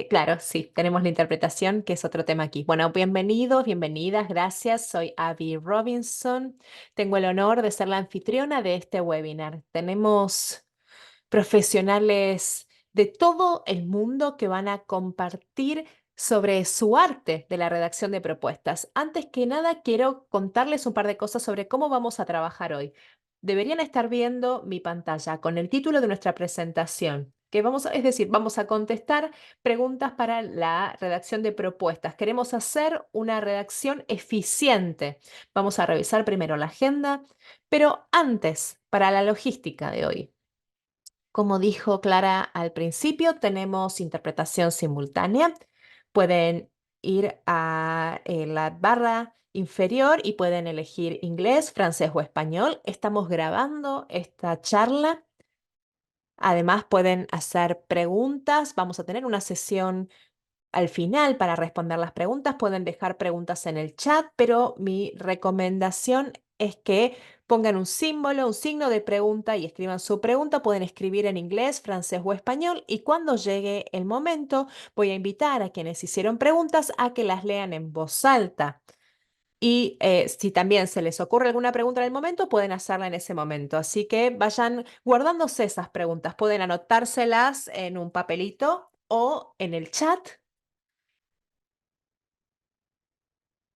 Claro, sí, tenemos la interpretación, que es otro tema aquí. Bueno, bienvenidos, bienvenidas, gracias. Soy Abby Robinson. Tengo el honor de ser la anfitriona de este webinar. Tenemos profesionales de todo el mundo que van a compartir sobre su arte de la redacción de propuestas. Antes que nada, quiero contarles un par de cosas sobre cómo vamos a trabajar hoy. Deberían estar viendo mi pantalla con el título de nuestra presentación, es decir, vamos a contestar preguntas para la redacción de propuestas. Queremos hacer una redacción eficiente. Vamos a revisar primero la agenda, pero antes, para la logística de hoy. Como dijo Clara al principio, tenemos interpretación simultánea. Pueden ir a la barra inferior y pueden elegir inglés, francés o español. Estamos grabando esta charla. Además, pueden hacer preguntas. Vamos a tener una sesión al final para responder las preguntas. Pueden dejar preguntas en el chat, pero mi recomendación es que pongan un símbolo, un signo de pregunta y escriban su pregunta. Pueden escribir en inglés, francés o español y cuando llegue el momento voy a invitar a quienes hicieron preguntas a que las lean en voz alta. Y si también se les ocurre alguna pregunta en el momento, pueden hacerla en ese momento. Así que vayan guardándose esas preguntas. Pueden anotárselas en un papelito o en el chat.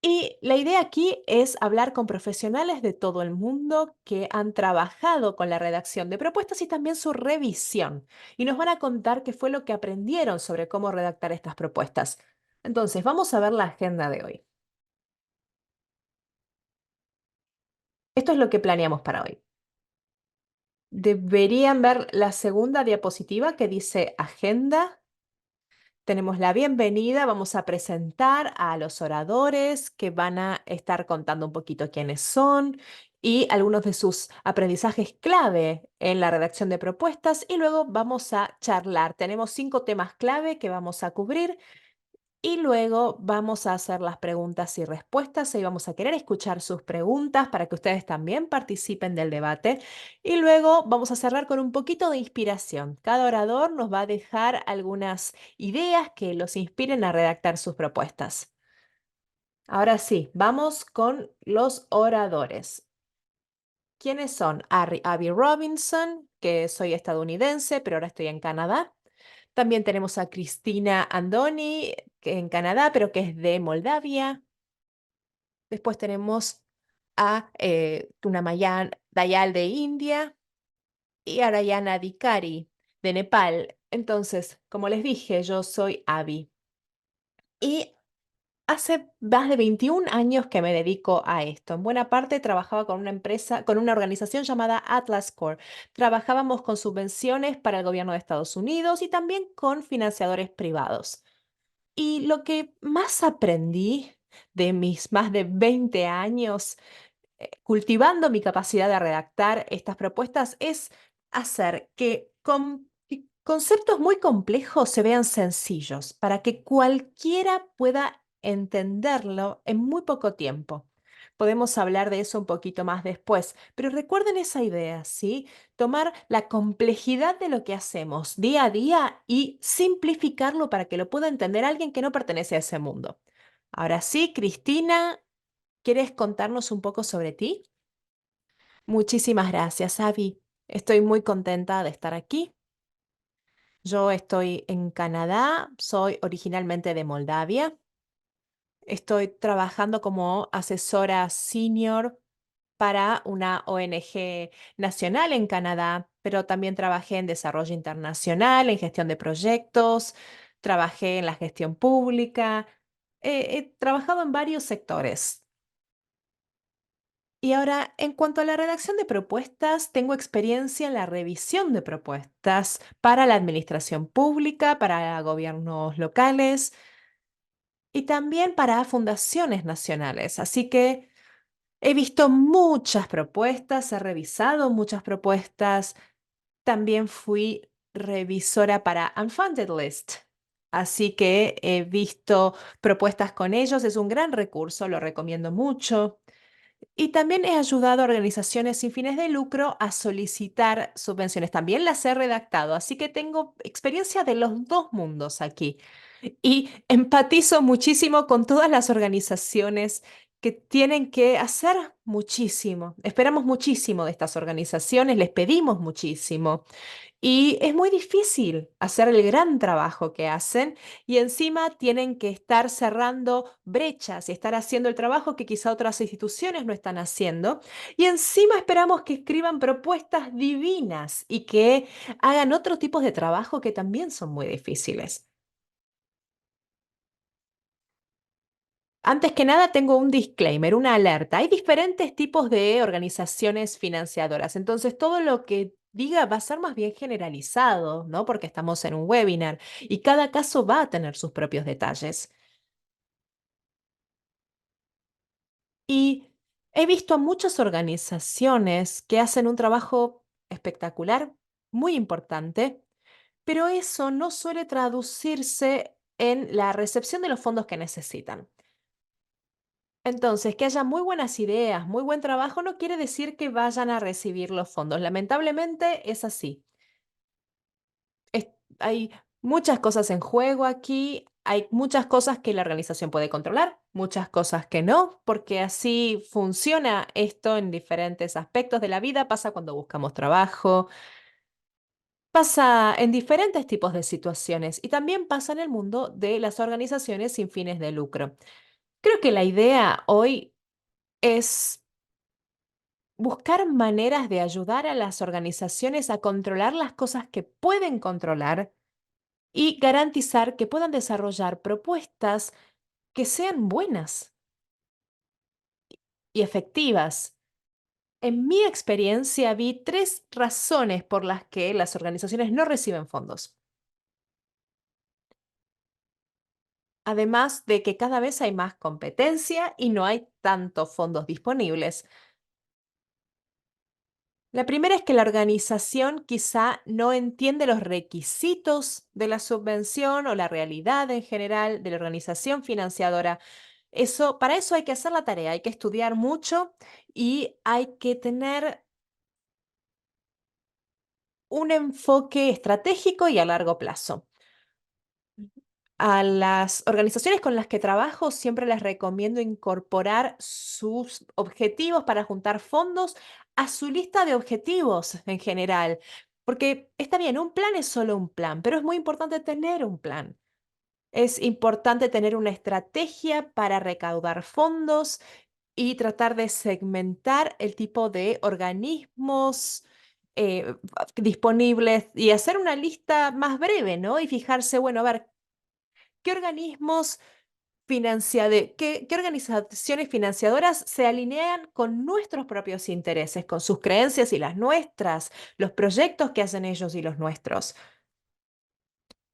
Y la idea aquí es hablar con profesionales de todo el mundo que han trabajado con la redacción de propuestas y también su revisión. Y nos van a contar qué fue lo que aprendieron sobre cómo redactar estas propuestas. Entonces, vamos a ver la agenda de hoy. Esto es lo que planeamos para hoy. Deberían ver la segunda diapositiva que dice agenda. Tenemos la bienvenida, vamos a presentar a los oradores que van a estar contando un poquito quiénes son y algunos de sus aprendizajes clave en la redacción de propuestas y luego vamos a charlar. Tenemos 5 temas clave que vamos a cubrir y luego vamos a hacer las preguntas y respuestas y vamos a querer escuchar sus preguntas para que ustedes también participen del debate. Y luego vamos a cerrar con un poquito de inspiración. Cada orador nos va a dejar algunas ideas que los inspiren a redactar sus propuestas. Ahora sí, vamos con los oradores. ¿Quiénes son? Abby Robinson, que soy estadounidense, pero ahora estoy en Canadá. También tenemos a Cristina Andoni, que en Canadá, pero que es de Moldavia. Después tenemos a Tunamayan Dayal de India y a Arayana Dikari de Nepal. Entonces, como les dije, yo soy Abby. Y hace más de 21 años que me dedico a esto. En buena parte trabajaba con una empresa, con una organización llamada Atlas Core. Trabajábamos con subvenciones para el gobierno de Estados Unidos y también con financiadores privados. Y lo que más aprendí de mis más de 20 años cultivando mi capacidad de redactar estas propuestas es hacer que conceptos muy complejos se vean sencillos para que cualquiera pueda entenderlo en muy poco tiempo. Podemos hablar de eso un poquito más después, pero recuerden esa idea, ¿sí? Tomar la complejidad de lo que hacemos día a día y simplificarlo para que lo pueda entender alguien que no pertenece a ese mundo. Ahora sí, Cristina, ¿quieres contarnos un poco sobre ti? Muchísimas gracias, Avi. Estoy muy contenta de estar aquí. Yo estoy en Canadá, soy originalmente de Moldavia. Estoy trabajando como asesora senior para una ONG nacional en Canadá, pero también trabajé en desarrollo internacional, en gestión de proyectos, trabajé en la gestión pública, he trabajado en varios sectores. Y ahora, en cuanto a la redacción de propuestas, tengo experiencia en la revisión de propuestas para la administración pública, para gobiernos locales y también para fundaciones nacionales. Así que he visto muchas propuestas, he revisado muchas propuestas. También fui revisora para Unfunded List. Así que he visto propuestas con ellos. Es un gran recurso, lo recomiendo mucho. Y también he ayudado a organizaciones sin fines de lucro a solicitar subvenciones. También las he redactado, así que tengo experiencia de los dos mundos aquí. Y empatizo muchísimo con todas las organizaciones que tienen que hacer muchísimo. Esperamos muchísimo de estas organizaciones, les pedimos muchísimo. Y es muy difícil hacer el gran trabajo que hacen y encima tienen que estar cerrando brechas y estar haciendo el trabajo que quizá otras instituciones no están haciendo. Y encima esperamos que escriban propuestas divinas y que hagan otros tipos de trabajo que también son muy difíciles. Antes que nada, tengo un disclaimer, una alerta. Hay diferentes tipos de organizaciones financiadoras, entonces todo lo que diga va a ser más bien generalizado, ¿no? Porque estamos en un webinar y cada caso va a tener sus propios detalles. Y he visto a muchas organizaciones que hacen un trabajo espectacular, muy importante, pero eso no suele traducirse en la recepción de los fondos que necesitan. Entonces, que haya muy buenas ideas, muy buen trabajo, no quiere decir que vayan a recibir los fondos. Lamentablemente es así. Es- Hay muchas cosas en juego aquí, hay muchas cosas que la organización puede controlar, muchas cosas que no, porque así funciona esto en diferentes aspectos de la vida. Pasa cuando buscamos trabajo, pasa en diferentes tipos de situaciones y también pasa en el mundo de las organizaciones sin fines de lucro. Creo que la idea hoy es buscar maneras de ayudar a las organizaciones a controlar las cosas que pueden controlar y garantizar que puedan desarrollar propuestas que sean buenas y efectivas. En mi experiencia vi tres razones por las que las organizaciones no reciben fondos. Además de que cada vez hay más competencia y no hay tantos fondos disponibles. La primera es que la organización quizá no entiende los requisitos de la subvención o la realidad en general de la organización financiadora. Para eso hay que hacer la tarea, hay que estudiar mucho y hay que tener un enfoque estratégico y a largo plazo. A las organizaciones con las que trabajo siempre les recomiendo incorporar sus objetivos para juntar fondos a su lista de objetivos en general, porque está bien, un plan es solo un plan, pero es muy importante tener un plan. Es importante tener una estrategia para recaudar fondos y tratar de segmentar el tipo de organismos disponibles y hacer una lista más breve, ¿no? Y fijarse, bueno, a ver, ¿qué organismos qué organizaciones financiadoras se alinean con nuestros propios intereses, con sus creencias y las nuestras, los proyectos que hacen ellos y los nuestros?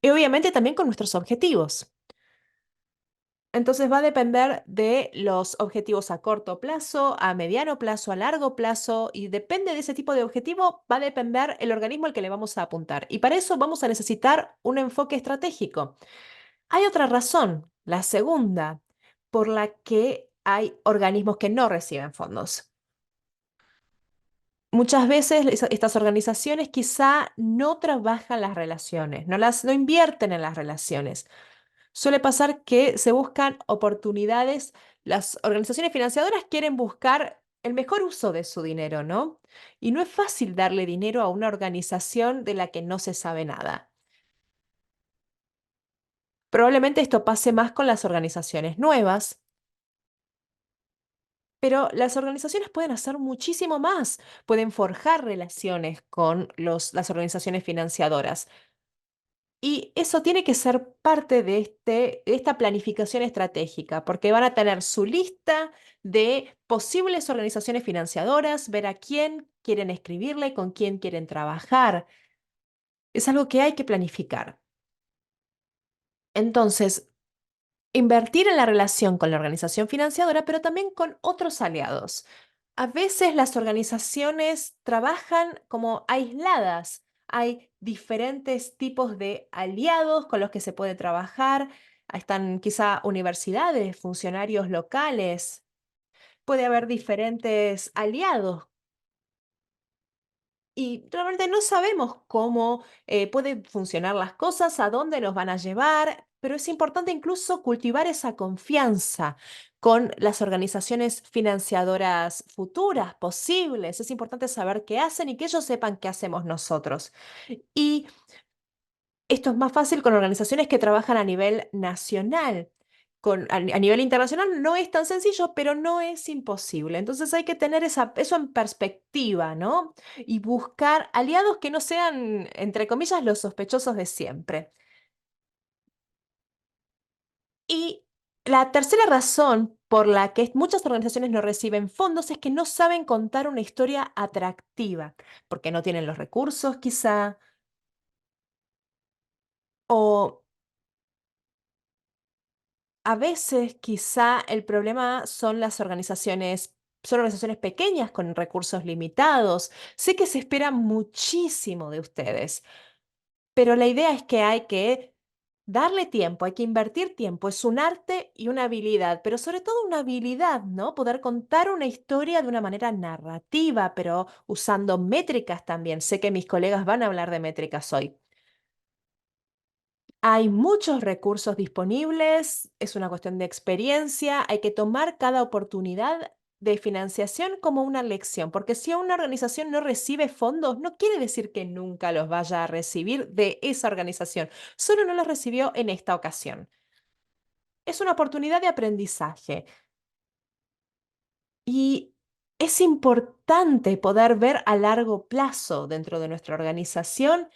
Y obviamente también con nuestros objetivos. Entonces va a depender de los objetivos a corto plazo, a mediano plazo, a largo plazo, y depende de ese tipo de objetivo, va a depender el organismo al que le vamos a apuntar. Y para eso vamos a necesitar un enfoque estratégico. Hay otra razón, la segunda, por la que hay organismos que no reciben fondos. Muchas veces estas organizaciones quizá no trabajan las relaciones, no invierten en las relaciones. Suele pasar que se buscan oportunidades, las organizaciones financiadoras quieren buscar el mejor uso de su dinero, ¿no? Y no es fácil darle dinero a una organización de la que no se sabe nada. Probablemente esto pase más con las organizaciones nuevas, pero las organizaciones pueden hacer muchísimo más. Pueden forjar relaciones con las organizaciones financiadoras. Y eso tiene que ser parte de esta planificación estratégica, porque van a tener su lista de posibles organizaciones financiadoras, ver a quién quieren escribirle, con quién quieren trabajar. Es algo que hay que planificar. Entonces, invertir en la relación con la organización financiadora, pero también con otros aliados. A veces las organizaciones trabajan como aisladas. Hay diferentes tipos de aliados con los que se puede trabajar. Están quizá universidades, funcionarios locales. puede haber diferentes aliados y realmente no sabemos cómo pueden funcionar las cosas, a dónde nos van a llevar, pero es importante incluso cultivar esa confianza con las organizaciones financiadoras futuras, posibles. Es importante saber qué hacen y que ellos sepan qué hacemos nosotros. Y esto es más fácil con organizaciones que trabajan a nivel nacional. A nivel internacional no es tan sencillo, pero no es imposible. Entonces hay que tener eso en perspectiva, ¿no? Y buscar aliados que no sean, entre comillas, los sospechosos de siempre. Y la tercera razón por la que muchas organizaciones no reciben fondos es que no saben contar una historia atractiva, porque no tienen los recursos quizá, o a veces quizá el problema son organizaciones pequeñas con recursos limitados. Sé que se espera muchísimo de ustedes, pero la idea es que hay que darle tiempo, hay que invertir tiempo. Es un arte y una habilidad, pero sobre todo una habilidad, ¿no? Poder contar una historia de una manera narrativa, pero usando métricas también. Sé que mis colegas van a hablar de métricas hoy. Hay muchos recursos disponibles, es una cuestión de experiencia, hay que tomar cada oportunidad de financiación como una lección, porque si una organización no recibe fondos, no quiere decir que nunca los vaya a recibir de esa organización, solo no los recibió en esta ocasión. Es una oportunidad de aprendizaje y es importante poder ver a largo plazo dentro de nuestra organización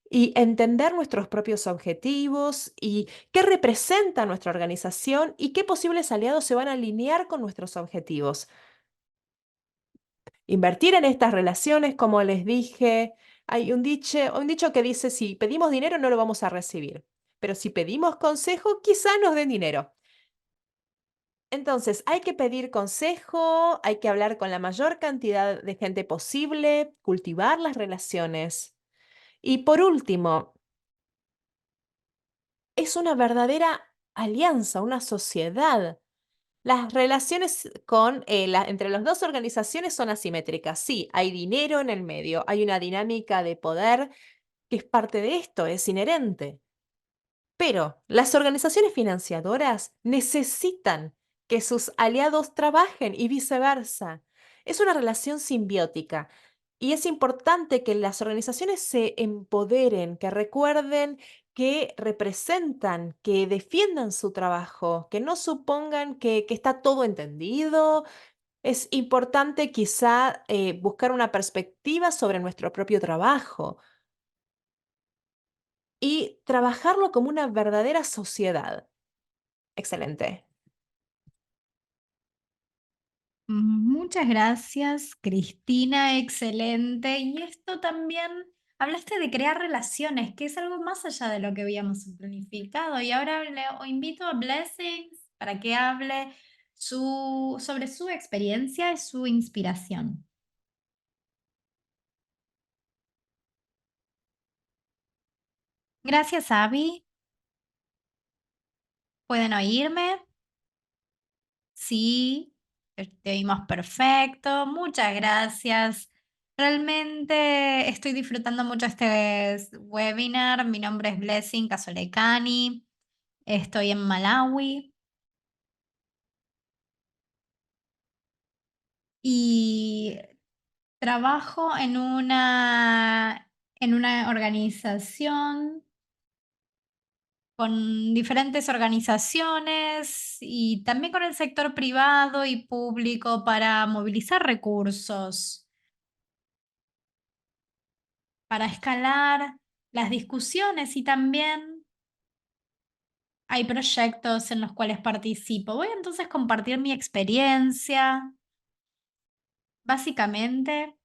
y entender nuestros propios objetivos y qué representa nuestra organización y qué posibles aliados se van a alinear con nuestros objetivos. Invertir en estas relaciones, como les dije, hay un dicho que dice, si pedimos dinero no lo vamos a recibir, pero si pedimos consejo, quizá nos den dinero. Entonces, hay que pedir consejo, hay que hablar con la mayor cantidad de gente posible, cultivar las relaciones. Y por último, es una verdadera alianza, una sociedad. Las relaciones entre las dos organizaciones son asimétricas. Sí, hay dinero en el medio, hay una dinámica de poder que es parte de esto, es inherente. Pero las organizaciones financiadoras necesitan que sus aliados trabajen y viceversa. Es una relación simbiótica y es importante que las organizaciones se empoderen, que recuerden que representan, que defiendan su trabajo, que no supongan que está todo entendido. Es importante quizá buscar una perspectiva sobre nuestro propio trabajo y trabajarlo como una verdadera sociedad. Excelente. Muchas gracias, Cristina, excelente. Y esto también, hablaste de crear relaciones, que es algo más allá de lo que habíamos planificado. Y ahora le invito a Blessings para que hable sobre su experiencia y su inspiración. Gracias, Abby. ¿Pueden oírme? Sí, te oímos perfecto. Muchas gracias. Realmente estoy disfrutando mucho este webinar. Mi nombre es Blessing Casolecani. Estoy en Malawi y trabajo en una organización con diferentes organizaciones y también con el sector privado y público para movilizar recursos, para escalar las discusiones y también hay proyectos en los cuales participo. Voy entonces a compartir mi experiencia. Básicamente,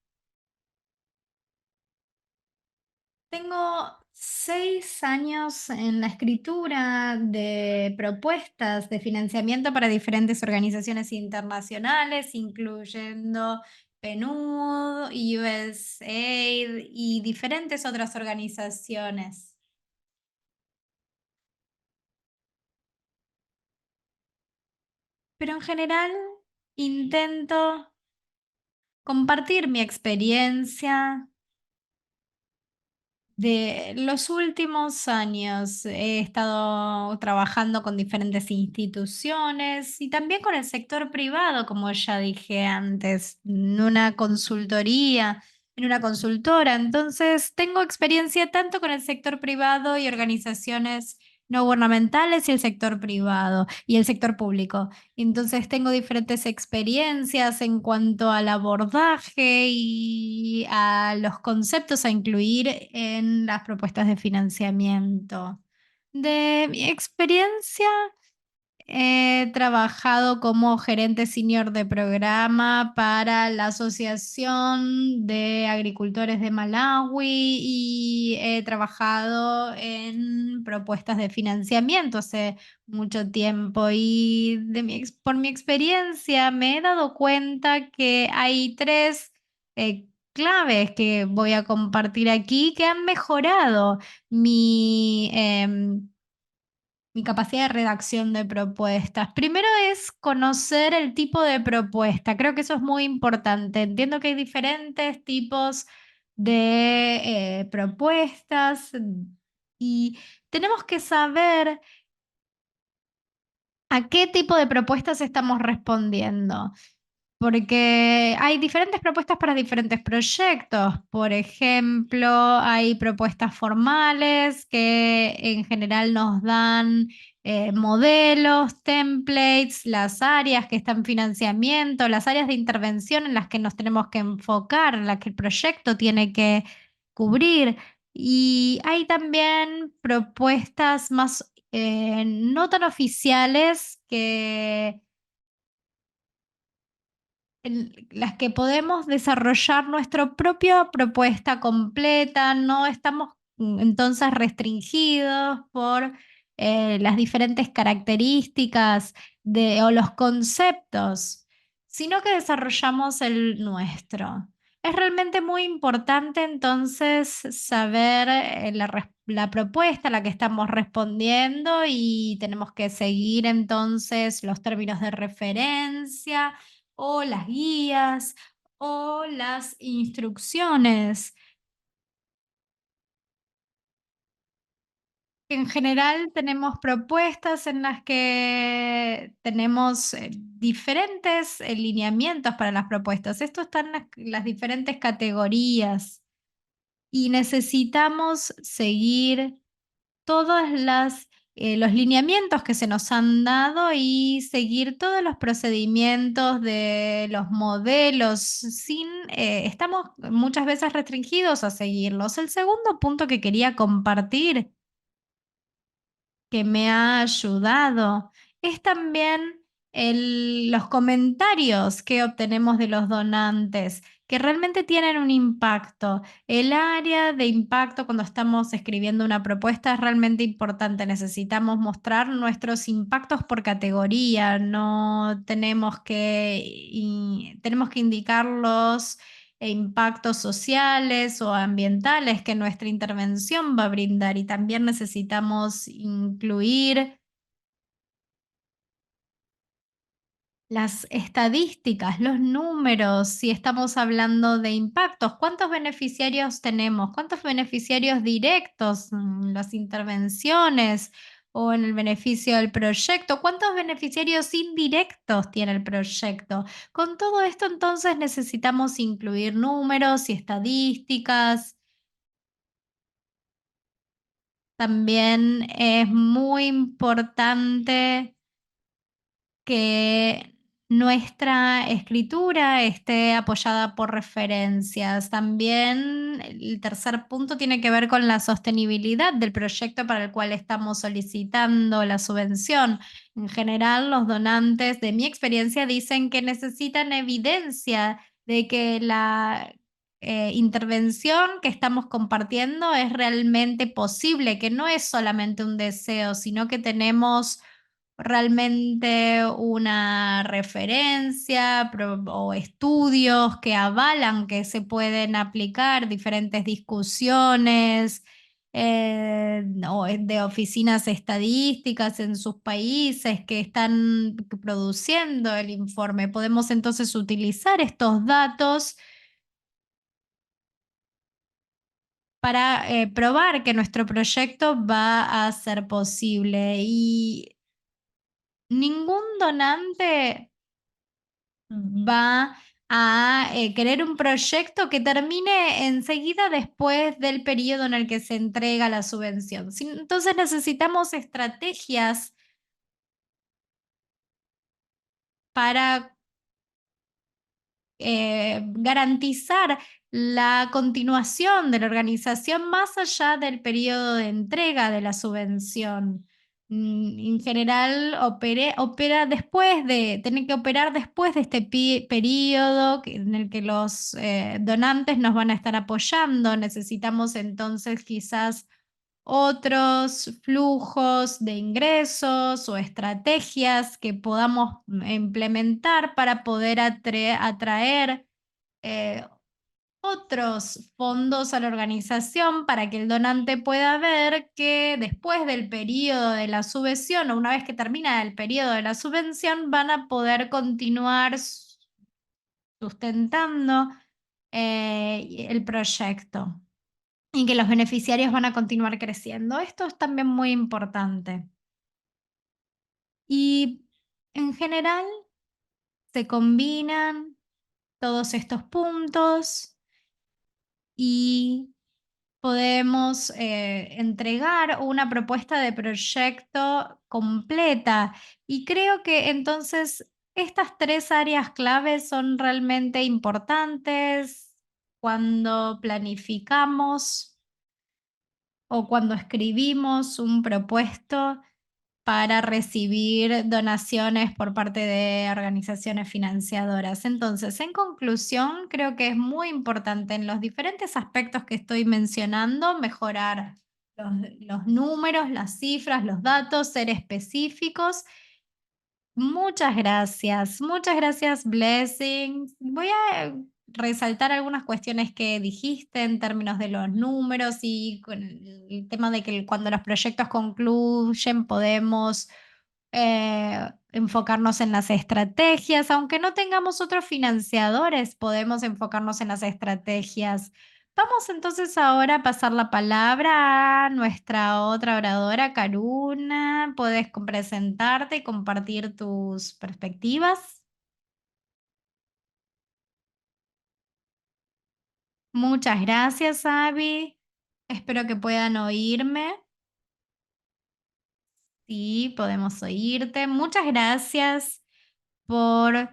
tengo 6 años en la escritura de propuestas de financiamiento para diferentes organizaciones internacionales, incluyendo PNUD, USAID y diferentes otras organizaciones. Pero en general intento compartir mi experiencia de los últimos años. He estado trabajando con diferentes instituciones y también con el sector privado, como ya dije antes, en una consultoría, en una consultora. Entonces, tengo experiencia tanto con el sector privado y organizaciones no gubernamentales y el sector privado y el sector público. Entonces tengo diferentes experiencias en cuanto al abordaje y a los conceptos a incluir en las propuestas de financiamiento. De mi experiencia, he trabajado como gerente senior de programa para la Asociación de Agricultores de Malawi y he trabajado en propuestas de financiamiento hace mucho tiempo y por mi experiencia me he dado cuenta que hay tres claves que voy a compartir aquí que han mejorado mi capacidad de redacción de propuestas. Primero es conocer el tipo de propuesta. Creo que eso es muy importante. Entiendo que hay diferentes tipos de propuestas y tenemos que saber a qué tipo de propuestas estamos respondiendo. Porque hay diferentes propuestas para diferentes proyectos. Por ejemplo, hay propuestas formales que en general nos dan modelos, templates, las áreas que están en financiamiento, las áreas de intervención en las que nos tenemos que enfocar, en las que el proyecto tiene que cubrir. Y hay también propuestas más no tan oficiales que en las que podemos desarrollar nuestra propia propuesta completa, no estamos entonces restringidos por las diferentes características o los conceptos, sino que desarrollamos el nuestro. Es realmente muy importante entonces saber la propuesta a la que estamos respondiendo y tenemos que seguir entonces los términos de referencia o las guías o las instrucciones. En general tenemos propuestas en las que tenemos diferentes lineamientos para las propuestas. Esto está en las diferentes categorías y necesitamos seguir todos los lineamientos que se nos han dado y seguir todos los procedimientos de los modelos estamos muchas veces restringidos a seguirlos. El segundo punto que quería compartir que me ha ayudado es también los comentarios que obtenemos de los donantes, que realmente tienen un impacto. El área de impacto cuando estamos escribiendo una propuesta es realmente importante. Necesitamos mostrar nuestros impactos por categoría, no tenemos que indicar los impactos sociales o ambientales que nuestra intervención va a brindar y también necesitamos incluir las estadísticas, los números, si estamos hablando de impactos, ¿cuántos beneficiarios tenemos? ¿Cuántos beneficiarios directos en las intervenciones o en el beneficio del proyecto? ¿Cuántos beneficiarios indirectos tiene el proyecto? Con todo esto entonces necesitamos incluir números y estadísticas. También es muy importante que nuestra escritura esté apoyada por referencias. También el tercer punto tiene que ver con la sostenibilidad del proyecto para el cual estamos solicitando la subvención. En general, los donantes, de mi experiencia, dicen que necesitan evidencia de que la intervención que estamos compartiendo es realmente posible, que no es solamente un deseo, sino que tenemos realmente una referencia o estudios que avalan que se pueden aplicar diferentes discusiones o de oficinas estadísticas en sus países que están produciendo el informe. Podemos entonces utilizar estos datos para probar que nuestro proyecto va a ser posible. Y ningún donante va a querer un proyecto que termine enseguida después del periodo en el que se entrega la subvención. Entonces necesitamos estrategias para garantizar la continuación de la organización más allá del periodo de entrega de la subvención. En general, opera después tiene que operar después de este periodo en el que los donantes nos van a estar apoyando. Necesitamos entonces quizás otros flujos de ingresos o estrategias que podamos implementar para poder atraer eh, otros fondos a la organización para que el donante pueda ver que después del periodo de la subvención o una vez que termina el periodo de la subvención van a poder continuar sustentando el proyecto y que los beneficiarios van a continuar creciendo. Esto es también muy importante. Y en general se combinan todos estos puntos y podemos entregar una propuesta de proyecto completa. Y creo que entonces estas tres áreas claves son realmente importantes cuando planificamos o cuando escribimos un propuesto para recibir donaciones por parte de organizaciones financiadoras. Entonces, en conclusión, creo que es muy importante en los diferentes aspectos que estoy mencionando mejorar los números, las cifras, los datos, ser específicos. Muchas gracias, Blessing. Voy a resaltar algunas cuestiones que dijiste en términos de los números y con el tema de que cuando los proyectos concluyen podemos enfocarnos en las estrategias. Aunque no tengamos otros financiadores, podemos enfocarnos en las estrategias. Vamos entonces ahora a pasar la palabra a nuestra otra oradora, Karuna. Puedes presentarte y compartir tus perspectivas. Muchas gracias, Abby. Espero que puedan oírme. Sí, podemos oírte. Muchas gracias por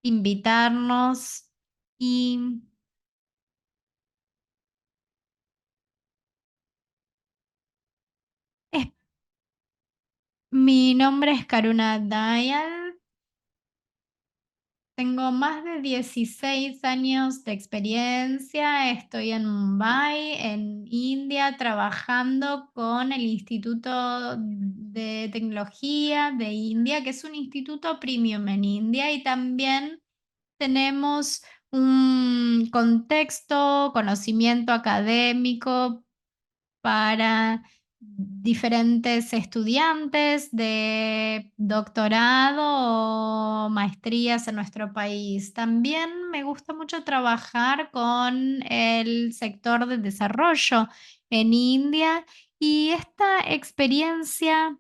invitarnos y es- mi nombre es Karuna Dayal. Tengo más de 16 años de experiencia. Estoy en Mumbai, en India, trabajando con el Instituto de Tecnología de India, que es un instituto premium en India, y también tenemos un contexto, conocimiento académico para diferentes estudiantes de doctorado o maestrías en nuestro país. También me gusta mucho trabajar con el sector de desarrollo en India y esta experiencia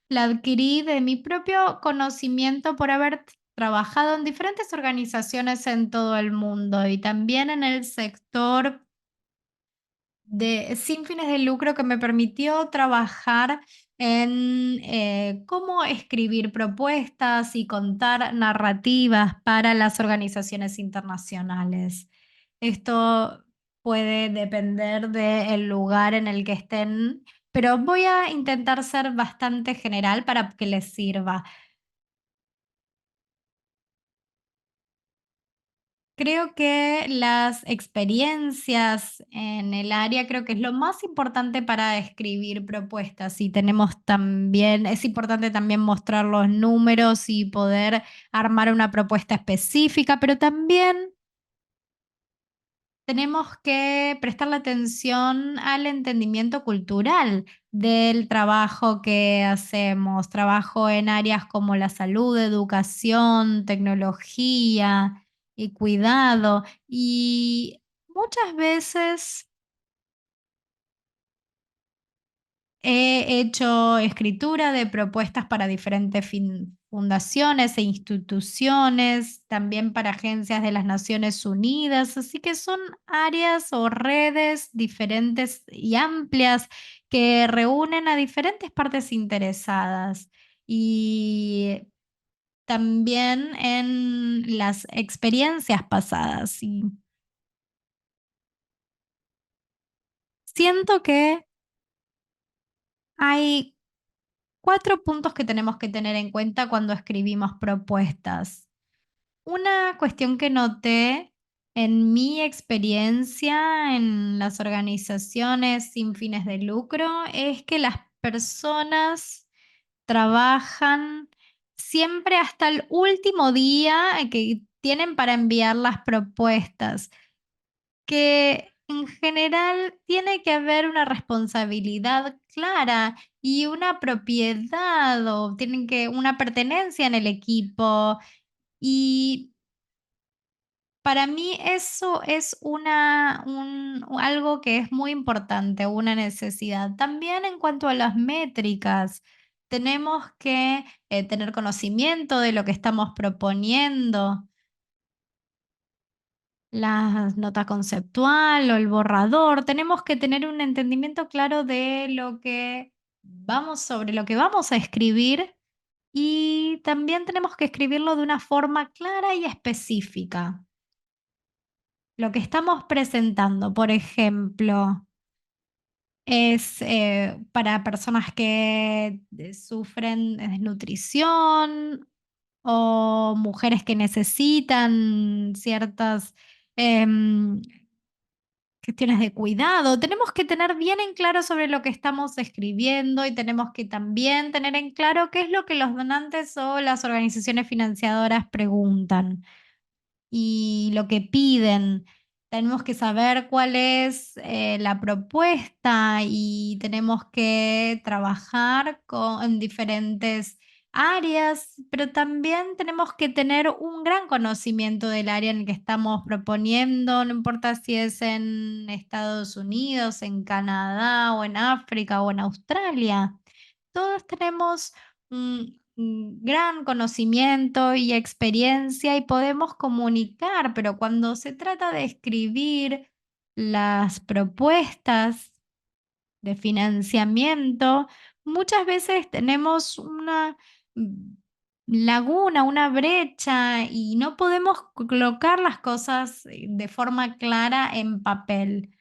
la adquirí de mi propio conocimiento por haber trabajado en diferentes organizaciones en todo el mundo y también en el sector sin fines de lucro que me permitió trabajar en cómo escribir propuestas y contar narrativas para las organizaciones internacionales. Esto puede depender del lugar en el que estén, pero voy a intentar ser bastante general para que les sirva. Creo que las experiencias en el área creo que es lo más importante para escribir propuestas y tenemos también, es importante también mostrar los números y poder armar una propuesta específica, pero también tenemos que prestarle atención al entendimiento cultural del trabajo que hacemos, trabajo en áreas como la salud, educación, tecnología y cuidado. Y muchas veces he hecho escritura de propuestas para diferentes fundaciones e instituciones, también para agencias de las Naciones Unidas, así que son áreas o redes diferentes y amplias que reúnen a diferentes partes interesadas. Y también en las experiencias pasadas. Y siento que hay 4 puntos que tenemos que tener en cuenta cuando escribimos propuestas. Una cuestión que noté en mi experiencia en las organizaciones sin fines de lucro es que las personas trabajan siempre hasta el último día que tienen para enviar las propuestas, que en general tiene que haber una responsabilidad clara y una propiedad o tienen que una pertenencia en el equipo. Y para mí eso es algo que es muy importante, una necesidad. También en cuanto a las métricas, tenemos que tener conocimiento de lo que estamos proponiendo, la nota conceptual o el borrador. Tenemos que tener un entendimiento claro de sobre lo que vamos a escribir y también tenemos que escribirlo de una forma clara y específica. Lo que estamos presentando, por ejemplo, es para personas que sufren desnutrición o mujeres que necesitan ciertas em, cuestiones de cuidado. Tenemos que tener bien en claro sobre lo que estamos escribiendo y tenemos que también tener en claro qué es lo que los donantes o las organizaciones financiadoras preguntan y lo que piden. Tenemos que saber cuál es la propuesta y tenemos que trabajar en diferentes áreas, pero también tenemos que tener un gran conocimiento del área en el que estamos proponiendo, no importa si es en Estados Unidos, en Canadá o en África o en Australia. Todos tenemos un gran conocimiento y experiencia y podemos comunicar, pero cuando se trata de escribir las propuestas de financiamiento, muchas veces tenemos una mm, laguna, una brecha y no podemos colocar las cosas de forma clara en papel.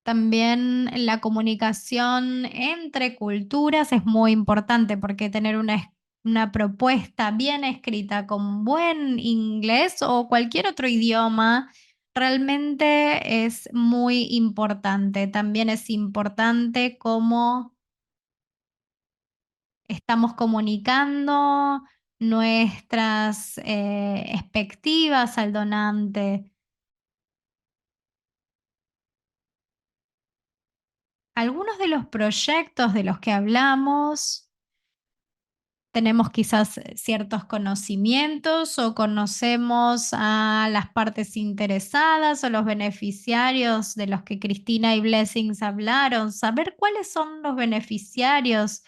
También la comunicación entre culturas es muy importante porque tener una propuesta bien escrita con buen inglés o cualquier otro idioma realmente es muy importante. También es importante cómo estamos comunicando nuestras expectativas al donante. Algunos de los proyectos de los que hablamos tenemos quizás ciertos conocimientos o conocemos a las partes interesadas o los beneficiarios de los que Cristina y Blessings hablaron. Saber cuáles son los beneficiarios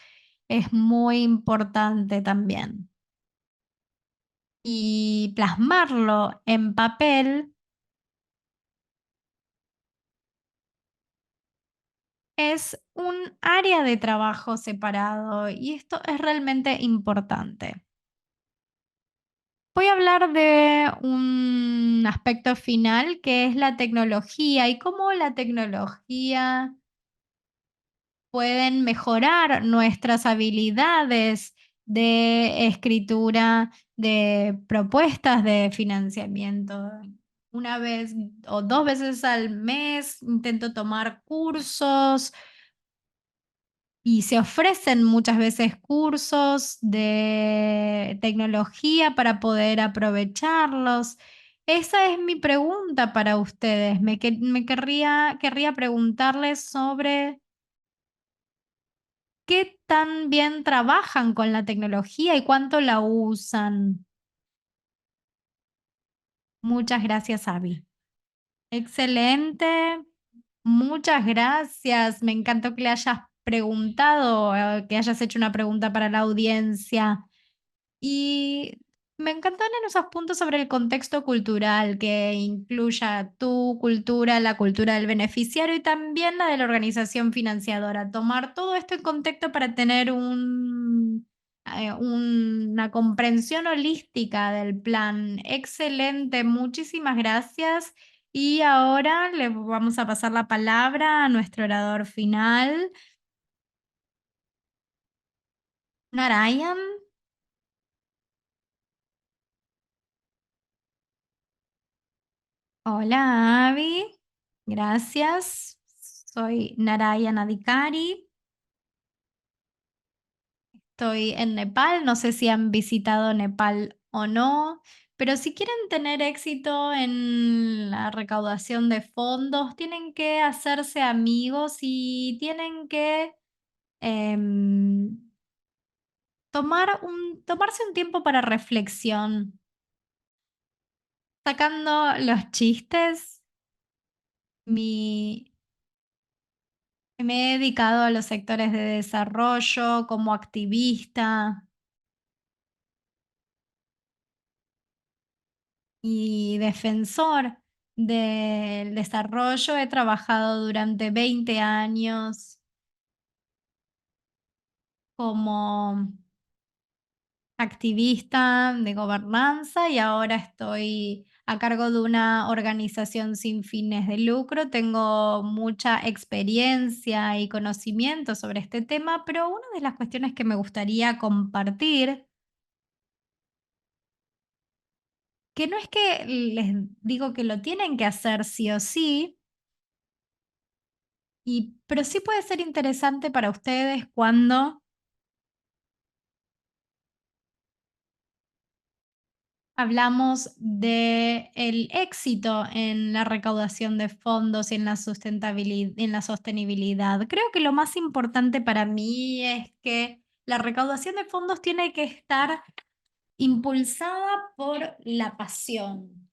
es muy importante también. Y plasmarlo en papel es un área de trabajo separado y esto es realmente importante. Voy a hablar de un aspecto final que es la tecnología y cómo la tecnología pueden mejorar nuestras habilidades de escritura, de propuestas de financiamiento. Una vez o 2 veces al mes intento tomar cursos y se ofrecen muchas veces cursos de tecnología para poder aprovecharlos. esa es mi pregunta para ustedes. Querría preguntarles sobre qué tan bien trabajan con la tecnología y cuánto la usan. Muchas gracias, Abby. Excelente. Muchas gracias. Me encantó que le hayas preguntado, que hayas hecho una pregunta para la audiencia. Y me encantaron esos puntos sobre el contexto cultural, que incluya tu cultura, la cultura del beneficiario y también la de la organización financiadora. Tomar todo esto en contexto para tener una comprensión holística del plan. Excelente, muchísimas gracias. Y ahora le vamos a pasar la palabra a nuestro orador final, Narayan. Hola, Avi. Gracias. Soy Narayana Adhikari. Estoy en Nepal. No sé si han visitado Nepal o no, pero si quieren tener éxito en la recaudación de fondos, tienen que hacerse amigos y tienen que em, tomarse un tiempo para reflexión. Sacando los chistes, mi me he dedicado a los sectores de desarrollo como activista y defensor del desarrollo. He trabajado durante 20 años como activista de gobernanza y ahora estoy a cargo de una organización sin fines de lucro. Tengo mucha experiencia y conocimiento sobre este tema, pero una de las cuestiones que me gustaría compartir, que no es que les digo que lo tienen que hacer sí o sí, pero sí puede ser interesante para ustedes cuando hablamos de el éxito en la recaudación de fondos y en la en la sostenibilidad. Creo que lo más importante para mí es que la recaudación de fondos tiene que estar impulsada por la pasión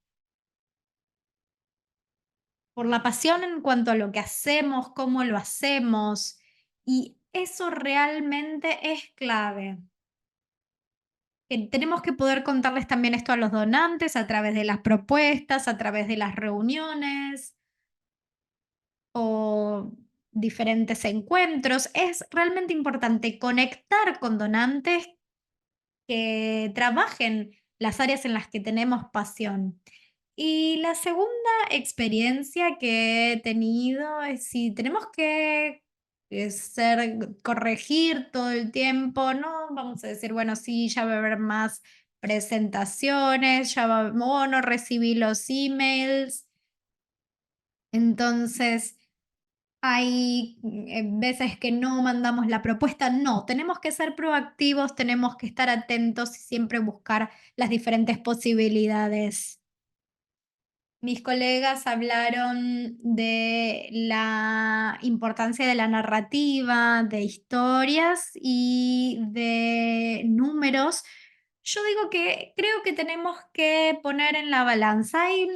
en cuanto a lo que hacemos, cómo lo hacemos, y eso realmente es clave. Tenemos que poder contarles también esto a los donantes a través de las propuestas, a través de las reuniones o diferentes encuentros. Es realmente importante conectar con donantes que trabajen las áreas en las que tenemos pasión. Y la segunda experiencia que he tenido es si tenemos que corregir todo el tiempo, ¿no? Vamos a decir, bueno, sí, ya va a haber más presentaciones, oh, no recibí los emails. Entonces, hay veces que no mandamos la propuesta. No, tenemos que ser proactivos, tenemos que estar atentos y siempre buscar las diferentes posibilidades. Mis colegas hablaron de la importancia de la narrativa, de historias y de números. Yo digo que creo que tenemos que poner en la balanza. Hay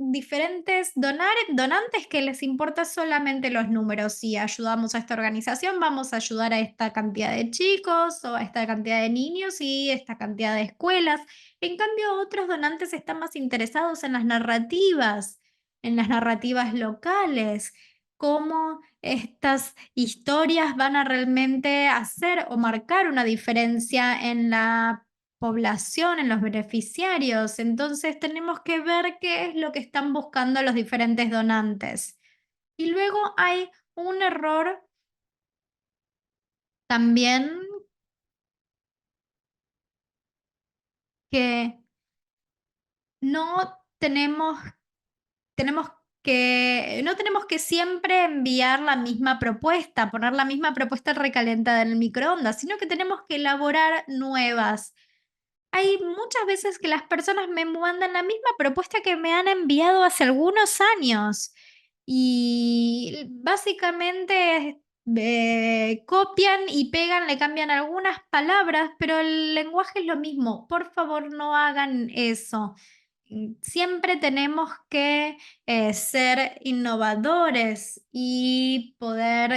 diferentes donantes que les importa solamente los números. Si ayudamos a esta organización, vamos a ayudar a esta cantidad de chicos o a esta cantidad de niños y esta cantidad de escuelas. En cambio, otros donantes están más interesados en las narrativas locales, cómo estas historias van a realmente hacer o marcar una diferencia en la población, en los beneficiarios. Entonces tenemos que ver qué es lo que están buscando los diferentes donantes. Y luego hay un error también que no tenemos no tenemos que siempre enviar la misma propuesta, poner la misma propuesta recalentada en el microondas, sino que tenemos que elaborar nuevas. Hay muchas veces que las personas me mandan la misma propuesta que me han enviado hace algunos años y básicamente copian y pegan, le cambian algunas palabras, pero el lenguaje es lo mismo. Por favor, no hagan eso. Siempre tenemos que ser innovadores y poder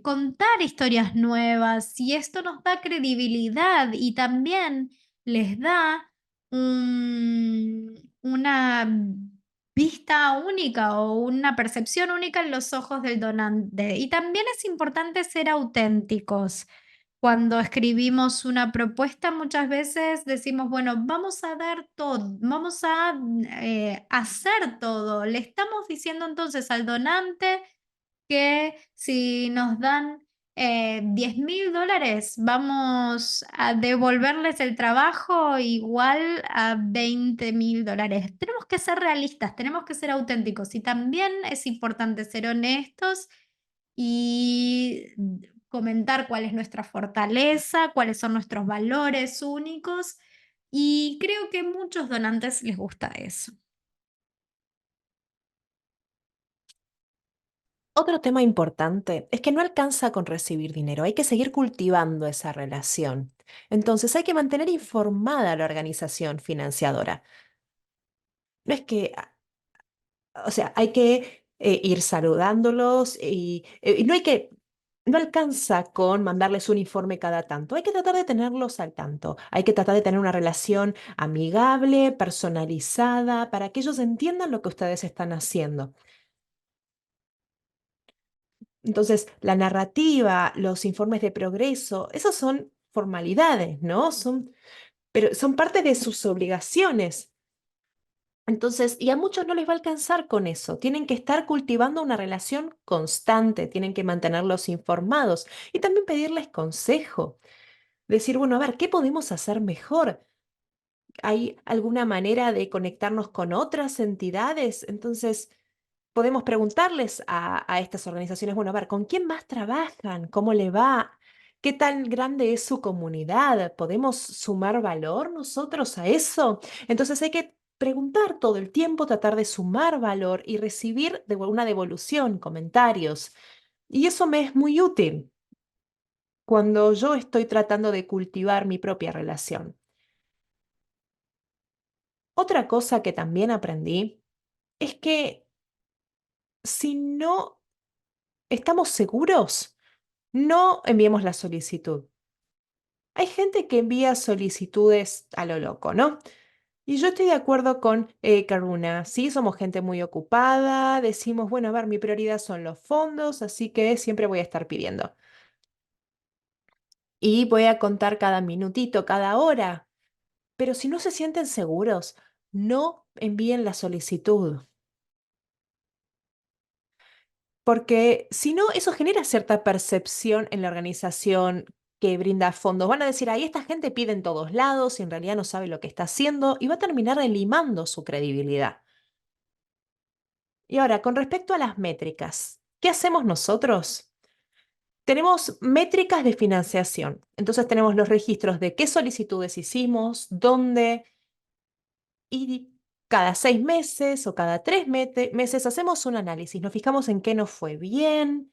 contar historias nuevas y esto nos da credibilidad y también les da una vista única o una percepción única en los ojos del donante. Y también es importante ser auténticos. Cuando escribimos una propuesta, muchas veces decimos, bueno, vamos a dar todo, vamos a hacer todo. Le estamos diciendo entonces al donante que si nos dan $10.000, vamos a devolverles el trabajo igual a $20.000. Tenemos que ser realistas, tenemos que ser auténticos y también es importante ser honestos y comentar cuál es nuestra fortaleza, cuáles son nuestros valores únicos y creo que a muchos donantes les gusta eso. Otro tema importante es que no alcanza con recibir dinero, hay que seguir cultivando esa relación. Entonces hay que mantener informada a la organización financiadora. No es que, o sea, hay que ir saludándolos y no hay que, no alcanza con mandarles un informe cada tanto, hay que tratar de tenerlos al tanto, hay que tratar de tener una relación amigable, personalizada, para que ellos entiendan lo que ustedes están haciendo. Entonces, la narrativa, los informes de progreso, esos son formalidades, ¿no? Pero son parte de sus obligaciones. Entonces, y a muchos no les va a alcanzar con eso. Tienen que estar cultivando una relación constante, tienen que mantenerlos informados y también pedirles consejo. Decir, bueno, a ver, ¿qué podemos hacer mejor? ¿Hay alguna manera de conectarnos con otras entidades? Entonces, podemos preguntarles a estas organizaciones, bueno, a ver, ¿con quién más trabajan? ¿Cómo le va? ¿Qué tan grande es su comunidad? ¿Podemos sumar valor nosotros a eso? Entonces hay que preguntar todo el tiempo, tratar de sumar valor y recibir una devolución, comentarios. Y eso me es muy útil cuando yo estoy tratando de cultivar mi propia relación. Otra cosa que también aprendí es que si no estamos seguros, no enviemos la solicitud. Hay gente que envía solicitudes a lo loco, ¿no? Y yo estoy de acuerdo con Karuna, sí, somos gente muy ocupada, decimos, bueno, a ver, mi prioridad son los fondos, así que siempre voy a estar pidiendo. Y voy a contar cada minutito, cada hora. Pero si no se sienten seguros, no envíen la solicitud. Porque si no, eso genera cierta percepción en la organización que brinda fondos. Van a decir, ahí esta gente pide en todos lados y en realidad no sabe lo que está haciendo y va a terminar limando su credibilidad. Y ahora, con respecto a las métricas, ¿qué hacemos nosotros? Tenemos métricas de financiación. Entonces tenemos los registros de qué solicitudes hicimos, dónde, y cada 6 meses o cada 3 meses hacemos un análisis. Nos fijamos en qué nos fue bien.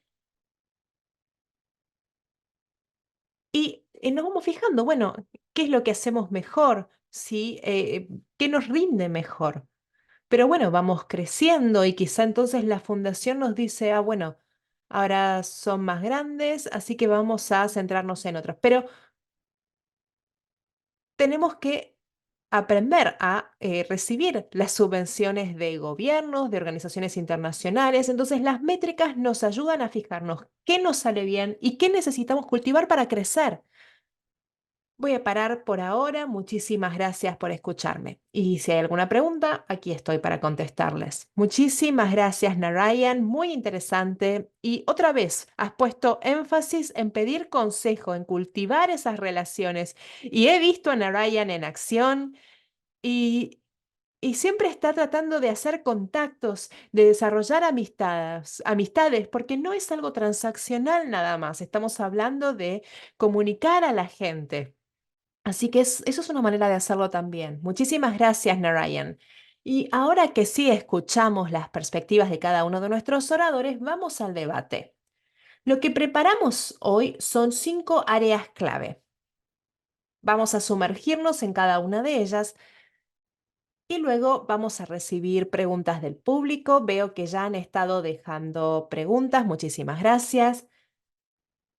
Y nos vamos fijando, bueno, qué es lo que hacemos mejor, ¿sí? ¿Qué nos rinde mejor? Pero bueno, vamos creciendo y quizá entonces la fundación nos dice, ah, bueno, ahora son más grandes, así que vamos a centrarnos en otros. Pero tenemos que aprender a recibir las subvenciones de gobiernos, de organizaciones internacionales. Entonces las métricas nos ayudan a fijarnos qué nos sale bien y qué necesitamos cultivar para crecer. Voy a parar por ahora. Muchísimas gracias por escucharme. Y si hay alguna pregunta, aquí estoy para contestarles. Muchísimas gracias, Narayan. Muy interesante. Y otra vez, has puesto énfasis en pedir consejo, en cultivar esas relaciones. Y he visto a Narayan en acción y siempre está tratando de hacer contactos, de desarrollar amistades, porque no es algo transaccional nada más. Estamos hablando de comunicar a la gente. Así que eso es una manera de hacerlo también. Muchísimas gracias, Narayan. Y ahora que sí escuchamos las perspectivas de cada uno de nuestros oradores, vamos al debate. Lo que preparamos hoy son 5 áreas clave. Vamos a sumergirnos en cada una de ellas y luego vamos a recibir preguntas del público. Veo que ya han estado dejando preguntas. Muchísimas gracias.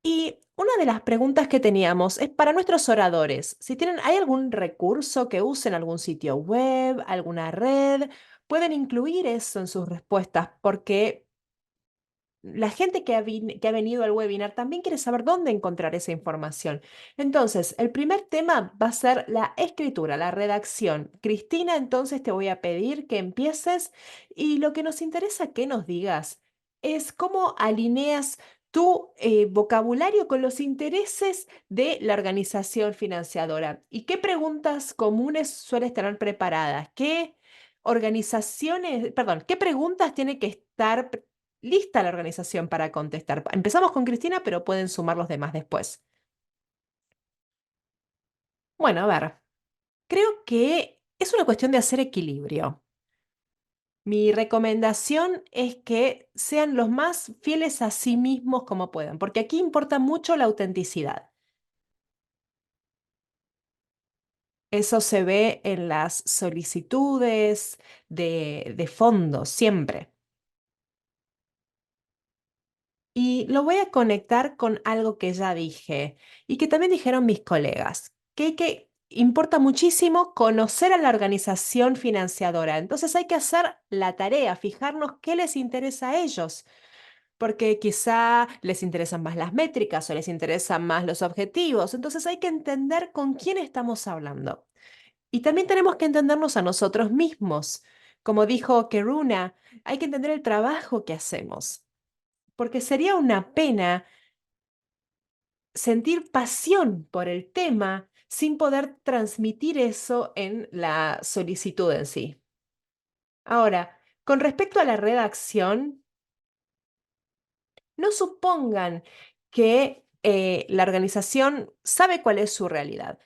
Y una de las preguntas que teníamos es para nuestros oradores. Si tienen, ¿hay algún recurso que usen, algún sitio web, alguna red? Pueden incluir eso en sus respuestas porque la gente que ha venido al webinar también quiere saber dónde encontrar esa información. Entonces, el primer tema va a ser la escritura, la redacción. Cristina, entonces te voy a pedir que empieces y lo que nos interesa que nos digas es cómo alineas tu vocabulario con los intereses de la organización financiadora y qué preguntas comunes sueles tener preparadas. ¿Qué organizaciones, perdón, qué preguntas tiene que estar lista la organización para contestar? Empezamos con Cristina, pero pueden sumar los demás después. Bueno, a ver, creo que es una cuestión de hacer equilibrio. Mi recomendación es que sean los más fieles a sí mismos como puedan, porque aquí importa mucho la autenticidad. Eso se ve en las solicitudes de fondos, siempre. Y lo voy a conectar con algo que ya dije y que también dijeron mis colegas, que importa muchísimo conocer a la organización financiadora. Entonces hay que hacer la tarea, fijarnos qué les interesa a ellos, porque quizá les interesan más las métricas o les interesan más los objetivos. Entonces hay que entender con quién estamos hablando. Y también tenemos que entendernos a nosotros mismos. Como dijo Keruna, hay que entender el trabajo que hacemos, porque sería una pena sentir pasión por el tema sin poder transmitir eso en la solicitud en sí. Ahora, con respecto a la redacción, no supongan que la organización sabe cuál es su realidad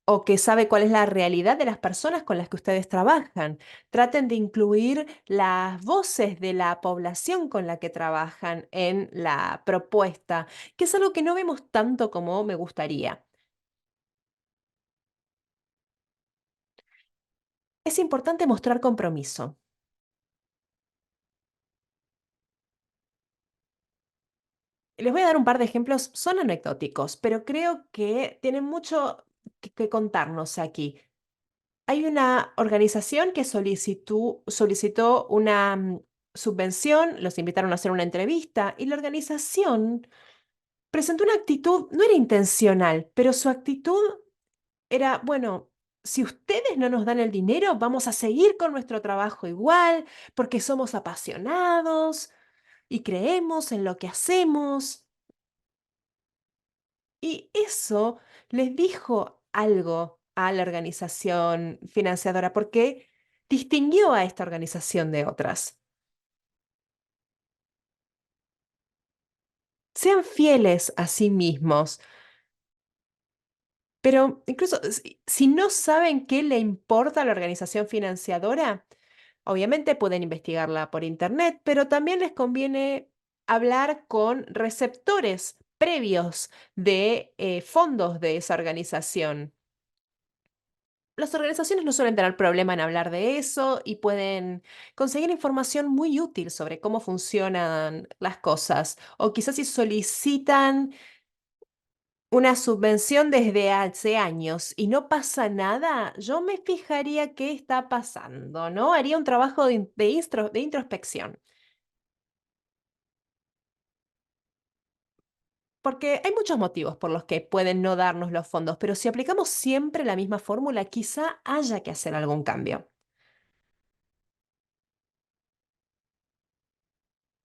o que sabe cuál es la realidad de las personas con las que ustedes trabajan. Traten de incluir las voces de la población con la que trabajan en la propuesta, que es algo que no vemos tanto como me gustaría. Es importante mostrar compromiso. Les voy a dar un par de ejemplos, son anecdóticos, pero creo que tienen mucho que contarnos aquí. Hay una organización que solicitó una subvención, los invitaron a hacer una entrevista y la organización presentó una actitud, no era intencional, pero su actitud era, bueno, si ustedes no nos dan el dinero, vamos a seguir con nuestro trabajo igual, porque somos apasionados y creemos en lo que hacemos. Y eso les dijo algo a la organización financiadora porque distinguió a esta organización de otras. Sean fieles a sí mismos, pero incluso si no saben qué le importa a la organización financiadora, obviamente pueden investigarla por internet, pero también les conviene hablar con receptores previos de fondos de esa organización. Las organizaciones no suelen tener problema en hablar de eso y pueden conseguir información muy útil sobre cómo funcionan las cosas. O quizás si solicitan una subvención desde hace años y no pasa nada, yo me fijaría qué está pasando, ¿no? Haría un trabajo de introspección. Porque hay muchos motivos por los que pueden no darnos los fondos, pero si aplicamos siempre la misma fórmula, quizá haya que hacer algún cambio.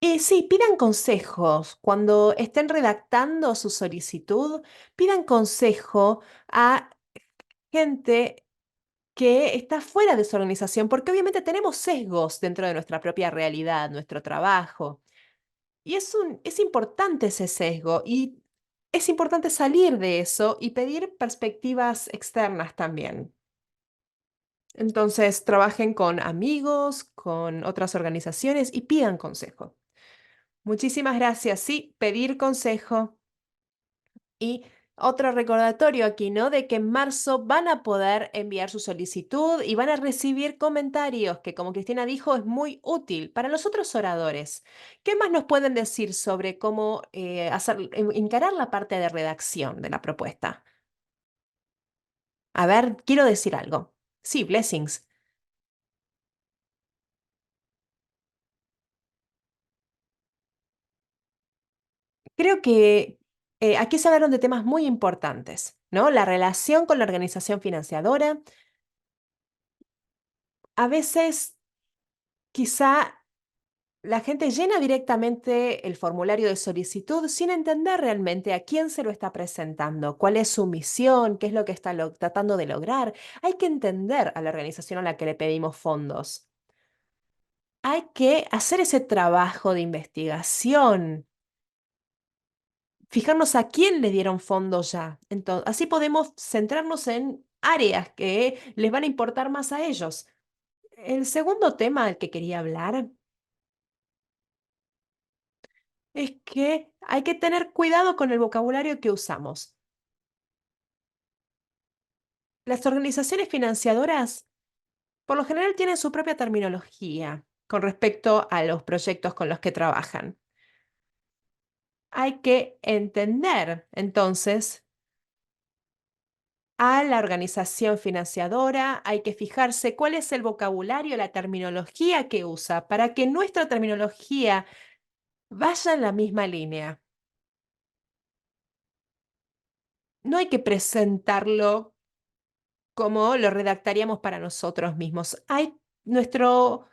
Y sí, pidan consejos. Cuando estén redactando su solicitud, pidan consejo a gente que está fuera de su organización, porque obviamente tenemos sesgos dentro de nuestra propia realidad, nuestro trabajo. Y es importante ese sesgo. Y es importante salir de eso y pedir perspectivas externas también. Entonces, trabajen con amigos, con otras organizaciones y pidan consejo. Muchísimas gracias. Sí, pedir consejo. Y otro recordatorio aquí, ¿no? De que en marzo van a poder enviar su solicitud y van a recibir comentarios, que como Cristina dijo, es muy útil para los otros oradores. ¿Qué más nos pueden decir sobre cómo encarar la parte de redacción de la propuesta? A ver, quiero decir algo. Sí, blessings. Creo que aquí se hablaron de temas muy importantes, ¿no? La relación con la organización financiadora. A veces, quizá la gente llena directamente el formulario de solicitud sin entender realmente a quién se lo está presentando, cuál es su misión, qué es lo que está tratando de lograr. Hay que entender a la organización a la que le pedimos fondos. Hay que hacer ese trabajo de investigación, fijarnos a quién le dieron fondos ya. Entonces, así podemos centrarnos en áreas que les van a importar más a ellos. El segundo tema del que quería hablar es que hay que tener cuidado con el vocabulario que usamos. Las organizaciones financiadoras, por lo general, tienen su propia terminología con respecto a los proyectos con los que trabajan. Hay que entender, entonces, a la organización financiadora, hay que fijarse cuál es el vocabulario, la terminología que usa para que nuestra terminología vaya en la misma línea. No hay que presentarlo como lo redactaríamos para nosotros mismos. Nuestro,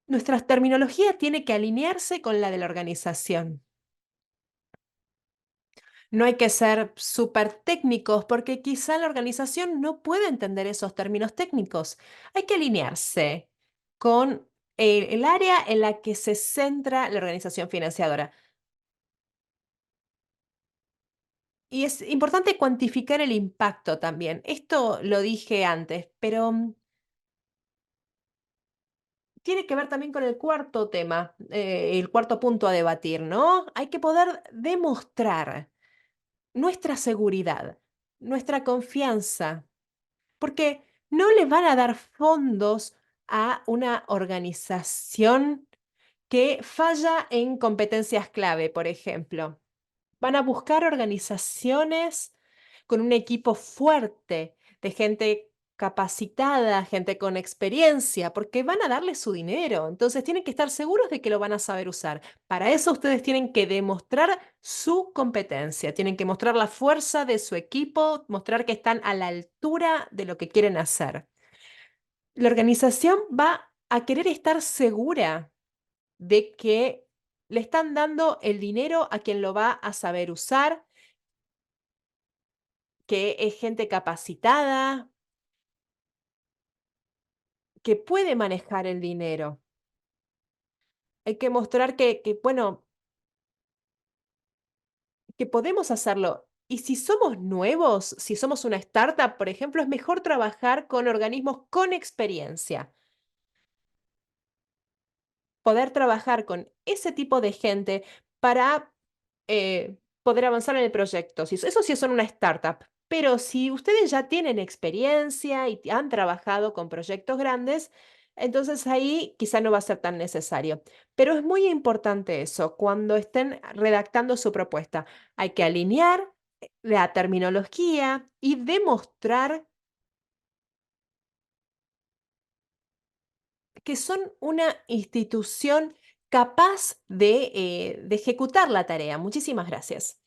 nuestra terminología tiene que alinearse con la de la organización. No hay que ser súper técnicos porque quizá la organización no puede entender esos términos técnicos. Hay que alinearse con el área en la que se centra la organización financiadora. Y es importante cuantificar el impacto también. Esto lo dije antes, pero tiene que ver también con el cuarto tema, el cuarto punto a debatir, ¿no? Hay que poder demostrar nuestra seguridad, nuestra confianza, porque no le van a dar fondos a una organización que falla en competencias clave, por ejemplo. Van a buscar organizaciones con un equipo fuerte, de gente capacitada, gente con experiencia, porque van a darle su dinero. Entonces tienen que estar seguros de que lo van a saber usar. Para eso ustedes tienen que demostrar su competencia, tienen que mostrar la fuerza de su equipo, mostrar que están a la altura de lo que quieren hacer. La organización va a querer estar segura de que le están dando el dinero a quien lo va a saber usar, que es gente capacitada, que puede manejar el dinero. Hay que mostrar bueno, que podemos hacerlo. Y si somos nuevos, si somos una startup, por ejemplo, es mejor trabajar con organismos con experiencia. Poder trabajar con ese tipo de gente para poder avanzar en el proyecto. Eso sí son una startup. Pero si ustedes ya tienen experiencia y han trabajado con proyectos grandes, entonces ahí quizá no va a ser tan necesario. Pero es muy importante eso, cuando estén redactando su propuesta. Hay que alinear la terminología y demostrar que son una institución capaz de ejecutar la tarea. Muchísimas gracias.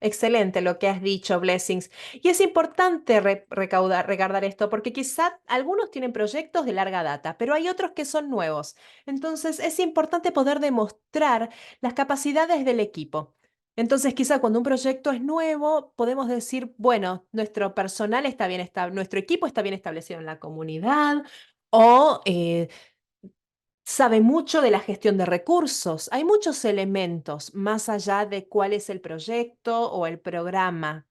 Excelente lo que has dicho, Blessings. Y es importante recordar esto porque quizá algunos tienen proyectos de larga data, pero hay otros que son nuevos. Entonces es importante poder demostrar las capacidades del equipo. Entonces quizá cuando un proyecto es nuevo, podemos decir, bueno, nuestro personal está bien nuestro equipo está bien establecido en la comunidad o sabe mucho de la gestión de recursos. Hay muchos elementos más allá de cuál es el proyecto o el programa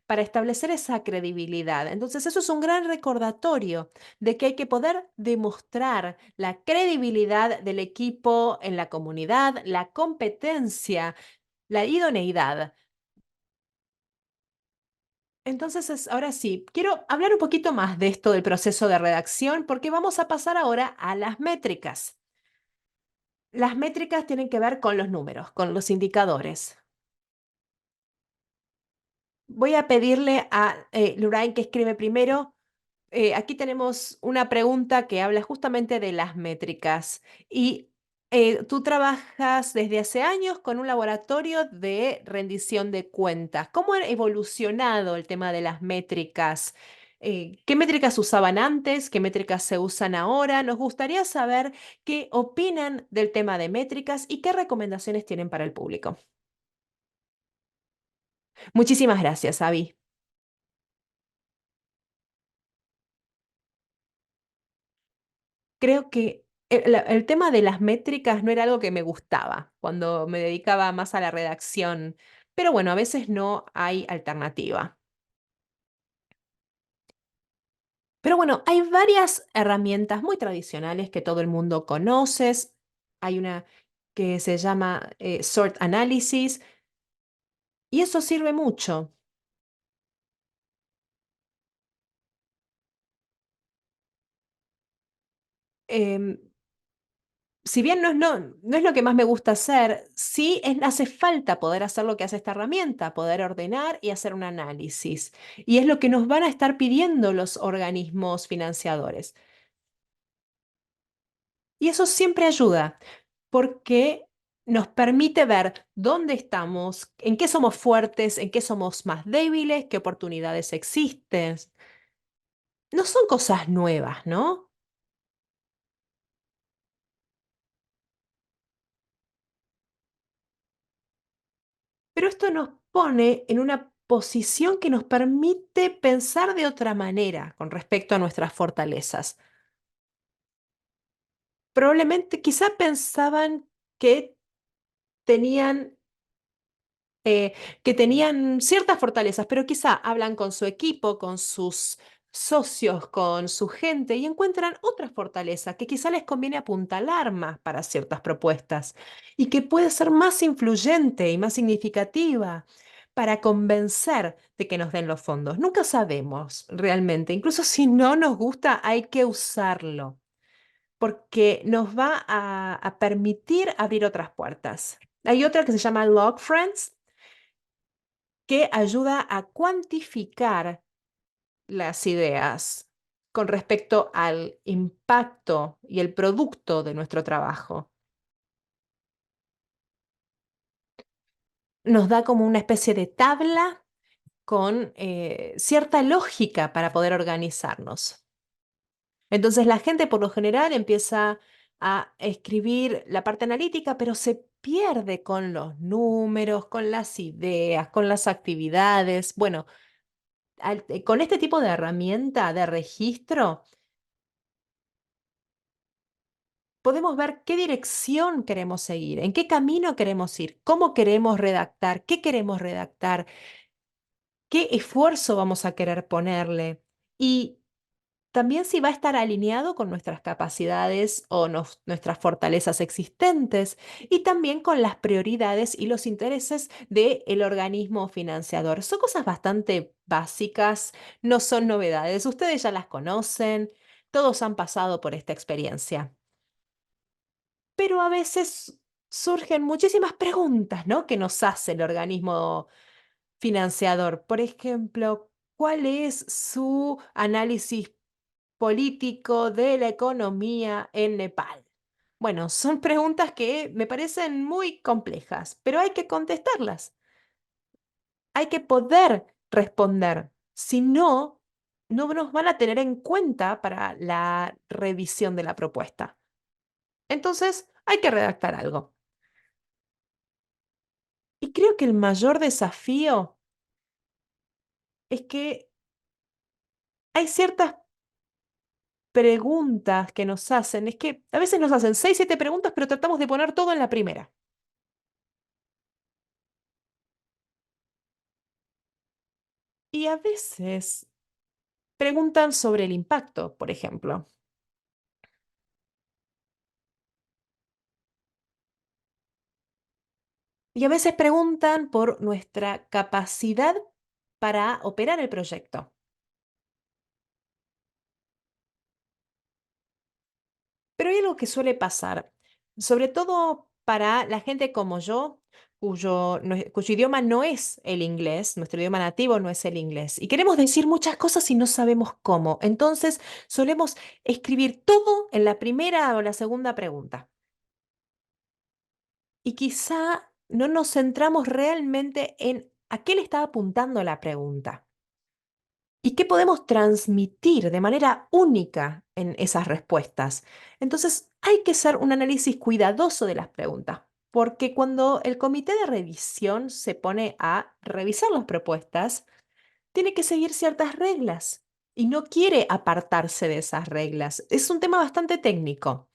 para establecer esa credibilidad. Entonces, eso es un gran recordatorio de que hay que poder demostrar la credibilidad del equipo en la comunidad, la competencia, la idoneidad. Entonces, ahora sí, quiero hablar un poquito más de esto del proceso de redacción porque vamos a pasar ahora a las métricas. Las métricas tienen que ver con los números, con los indicadores. Voy a pedirle a Lorraine que escribe primero. Aquí tenemos una pregunta que habla justamente de las métricas. Y tú trabajas desde hace años con un laboratorio de rendición de cuentas. ¿Cómo ha evolucionado el tema de las métricas? ¿Qué métricas usaban antes? ¿Qué métricas se usan ahora? Nos gustaría saber qué opinan del tema de métricas y qué recomendaciones tienen para el público. Muchísimas gracias, Avi. Creo que el tema de las métricas no era algo que me gustaba cuando me dedicaba más a la redacción, pero bueno, a veces no hay alternativa. Pero bueno, hay varias herramientas muy tradicionales que todo el mundo conoce. Hay una que se llama Sort Analysis y eso sirve mucho. Em, si bien no es lo que más me gusta hacer, sí hace falta poder hacer lo que hace esta herramienta, poder ordenar y hacer un análisis. Y es lo que nos van a estar pidiendo los organismos financiadores. Y eso siempre ayuda, porque nos permite ver dónde estamos, en qué somos fuertes, en qué somos más débiles, qué oportunidades existen. No son cosas nuevas, ¿no? Pero esto nos pone en una posición que nos permite pensar de otra manera con respecto a nuestras fortalezas. Probablemente, quizá pensaban que tenían, eh, que tenían ciertas fortalezas, pero quizá hablan con su equipo, con sus socios, con su gente y encuentran otras fortalezas que quizá les conviene apuntalar más para ciertas propuestas y que puede ser más influyente y más significativa para convencer de que nos den los fondos. Nunca sabemos realmente, incluso si no nos gusta, hay que usarlo porque nos va a permitir abrir otras puertas. Hay otra que se llama Log Friends que ayuda a cuantificar las ideas con respecto al impacto y el producto de nuestro trabajo. Nos da como una especie de tabla con cierta lógica para poder organizarnos. Entonces la gente por lo general empieza a escribir la parte analítica, pero se pierde con los números, con las ideas, con las actividades. Bueno, con este tipo de herramienta de registro, podemos ver qué dirección queremos seguir, en qué camino queremos ir, cómo queremos redactar, qué queremos redactar, qué esfuerzo vamos a querer ponerle y también si va a estar alineado con nuestras capacidades o nuestras fortalezas existentes y también con las prioridades y los intereses del organismo financiador. Son cosas bastante básicas, no son novedades, ustedes ya las conocen, todos han pasado por esta experiencia. Pero a veces surgen muchísimas preguntas, ¿no? Que nos hace el organismo financiador. Por ejemplo, ¿cuál es su análisis político de la economía en Nepal? Bueno, son preguntas que me parecen muy complejas, pero hay que contestarlas. Hay que poder responder. Si no, no nos van a tener en cuenta para la revisión de la propuesta. Entonces, hay que redactar algo. Y creo que el mayor desafío es que hay ciertas preguntas que nos hacen es que a veces nos hacen 6, 7 preguntas, pero tratamos de poner todo en la primera. Y a veces preguntan sobre el impacto, por ejemplo. Y a veces preguntan por nuestra capacidad para operar el proyecto. Pero hay algo que suele pasar, sobre todo para la gente como yo, cuyo idioma no es el inglés, nuestro idioma nativo no es el inglés, y queremos decir muchas cosas y no sabemos cómo. Entonces solemos escribir todo en la primera o la segunda pregunta. Y quizá no nos centramos realmente en a qué le está apuntando la pregunta. ¿Y qué podemos transmitir de manera única en esas respuestas? Entonces, hay que hacer un análisis cuidadoso de las preguntas, porque cuando el comité de revisión se pone a revisar las propuestas, tiene que seguir ciertas reglas y no quiere apartarse de esas reglas. Es un tema bastante técnico.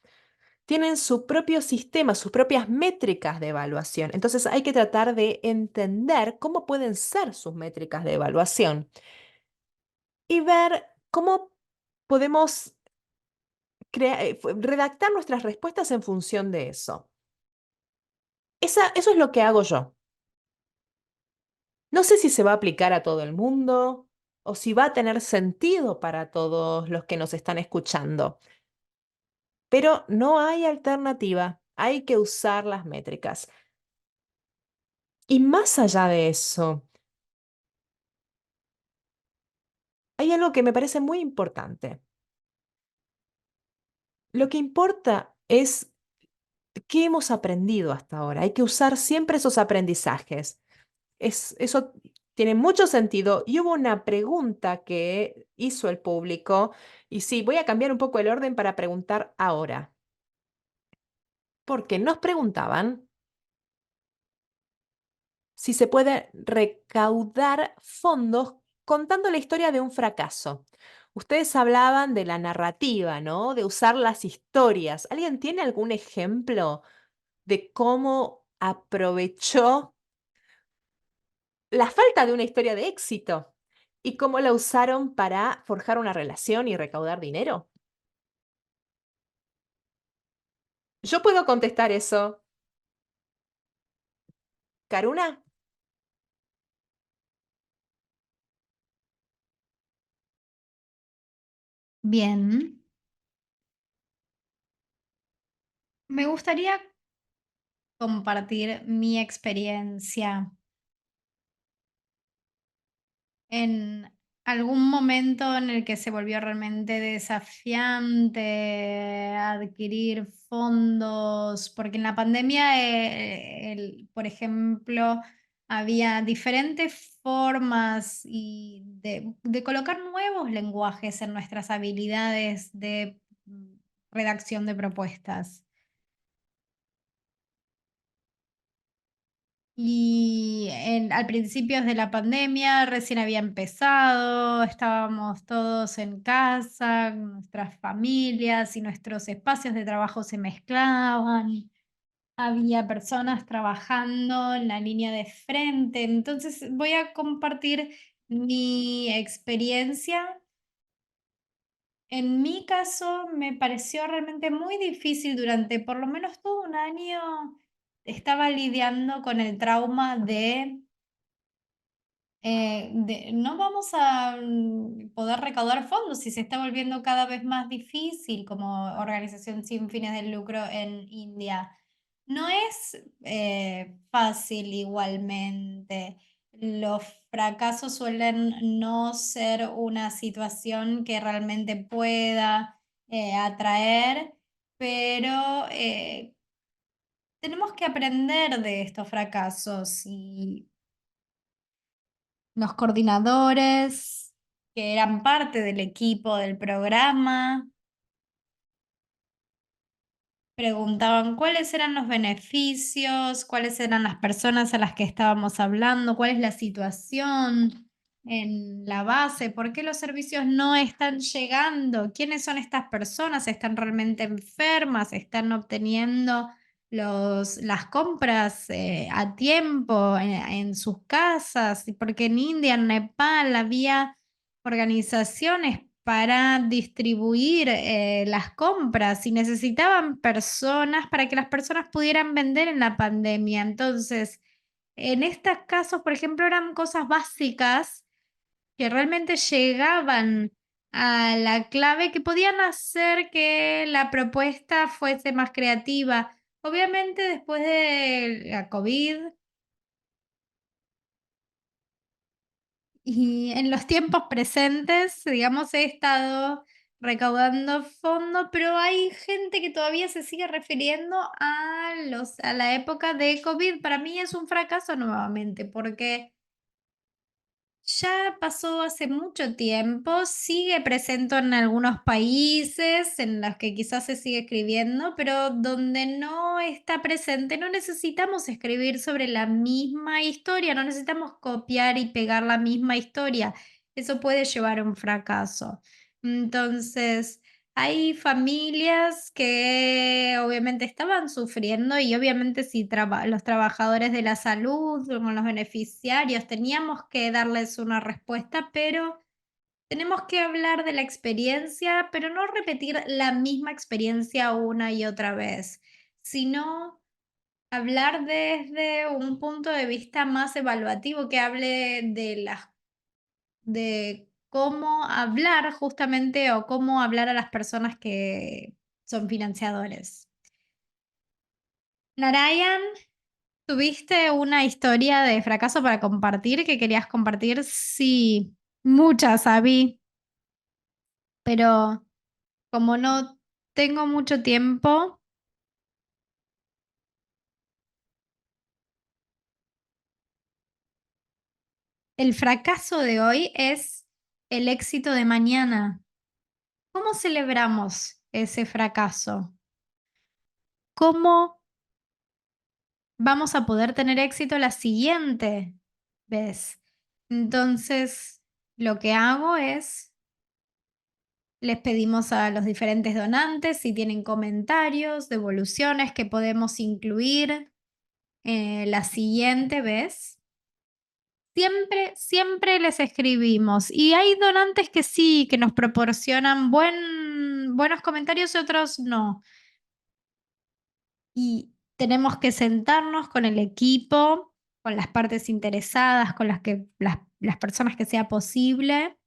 Tienen su propio sistema, sus propias métricas de evaluación. Entonces, hay que tratar de entender cómo pueden ser sus métricas de evaluación y ver cómo podemos redactar nuestras respuestas en función de eso. Eso es lo que hago yo. No sé si se va a aplicar a todo el mundo o si va a tener sentido para todos los que nos están escuchando, pero no hay alternativa. Hay que usar las métricas. Y más allá de eso, hay algo que me parece muy importante. Lo que importa es qué hemos aprendido hasta ahora. Hay que usar siempre esos aprendizajes. Eso tiene mucho sentido. Y hubo una pregunta que hizo el público, y sí, voy a cambiar un poco el orden para preguntar ahora, porque nos preguntaban si se puede recaudar fondos contando la historia de un fracaso. Ustedes hablaban de la narrativa, ¿no? De usar las historias. ¿Alguien tiene algún ejemplo de cómo aprovechó la falta de una historia de éxito y cómo la usaron para forjar una relación y recaudar dinero? Yo puedo contestar eso. ¿Karuna? Bien, me gustaría compartir mi experiencia. En algún momento en el que se volvió realmente desafiante adquirir fondos, porque en la pandemia, por ejemplo, había diferentes formas de colocar nuevos lenguajes en nuestras habilidades de redacción de propuestas. Y al principios de la pandemia recién había empezado, estábamos todos en casa, con nuestras familias y nuestros espacios de trabajo se mezclaban. Había personas trabajando en la línea de frente. Entonces voy a compartir mi experiencia. En mi caso, me pareció realmente muy difícil durante por lo menos todo un año. Estaba lidiando con el trauma no vamos a poder recaudar fondos si se está volviendo cada vez más difícil como organización sin fines de lucro en India. No es fácil igualmente. Los fracasos suelen no ser una situación que realmente pueda atraer, pero tenemos que aprender de estos fracasos y los coordinadores que eran parte del equipo del programa preguntaban cuáles eran los beneficios, cuáles eran las personas a las que estábamos hablando, cuál es la situación. en la base, por qué los servicios no están llegando, quiénes son estas personas, están realmente enfermas, están obteniendo las compras a tiempo en sus casas, y porque en India, en Nepal, había organizaciones para distribuir las compras y necesitaban personas para que las personas pudieran vender en la pandemia. Entonces, en estos casos, por ejemplo, eran cosas básicas que realmente llegaban a la clave que podían hacer que la propuesta fuese más creativa. Obviamente, después de la COVID y en los tiempos presentes, digamos, he estado recaudando fondos, pero hay gente que todavía se sigue refiriendo a la época de COVID. Para mí es un fracaso nuevamente, porque ya pasó hace mucho tiempo, sigue presente en algunos países en los que quizás se sigue escribiendo, pero donde no está presente, no necesitamos escribir sobre la misma historia, no necesitamos copiar y pegar la misma historia. Eso puede llevar a un fracaso. Entonces, hay familias que obviamente estaban sufriendo y obviamente si los trabajadores de la salud, como los beneficiarios, teníamos que darles una respuesta, pero tenemos que hablar de la experiencia, pero no repetir la misma experiencia una y otra vez, sino hablar desde un punto de vista más evaluativo que hable de cómo hablar justamente o cómo hablar a las personas que son financiadores. Narayan, ¿tuviste una historia de fracaso para compartir que querías compartir? Sí, muchas, Abby, pero como no tengo mucho tiempo, el fracaso de hoy es el éxito de mañana. ¿Cómo celebramos ese fracaso? ¿Cómo vamos a poder tener éxito la siguiente vez? Entonces, lo que hago es, les pedimos a los diferentes donantes si tienen comentarios, devoluciones que podemos incluir la siguiente vez. Siempre, siempre les escribimos. Y hay donantes que sí, que nos proporcionan buenos comentarios y otros no. Y tenemos que sentarnos con el equipo, con las partes interesadas, con las personas que sea posible.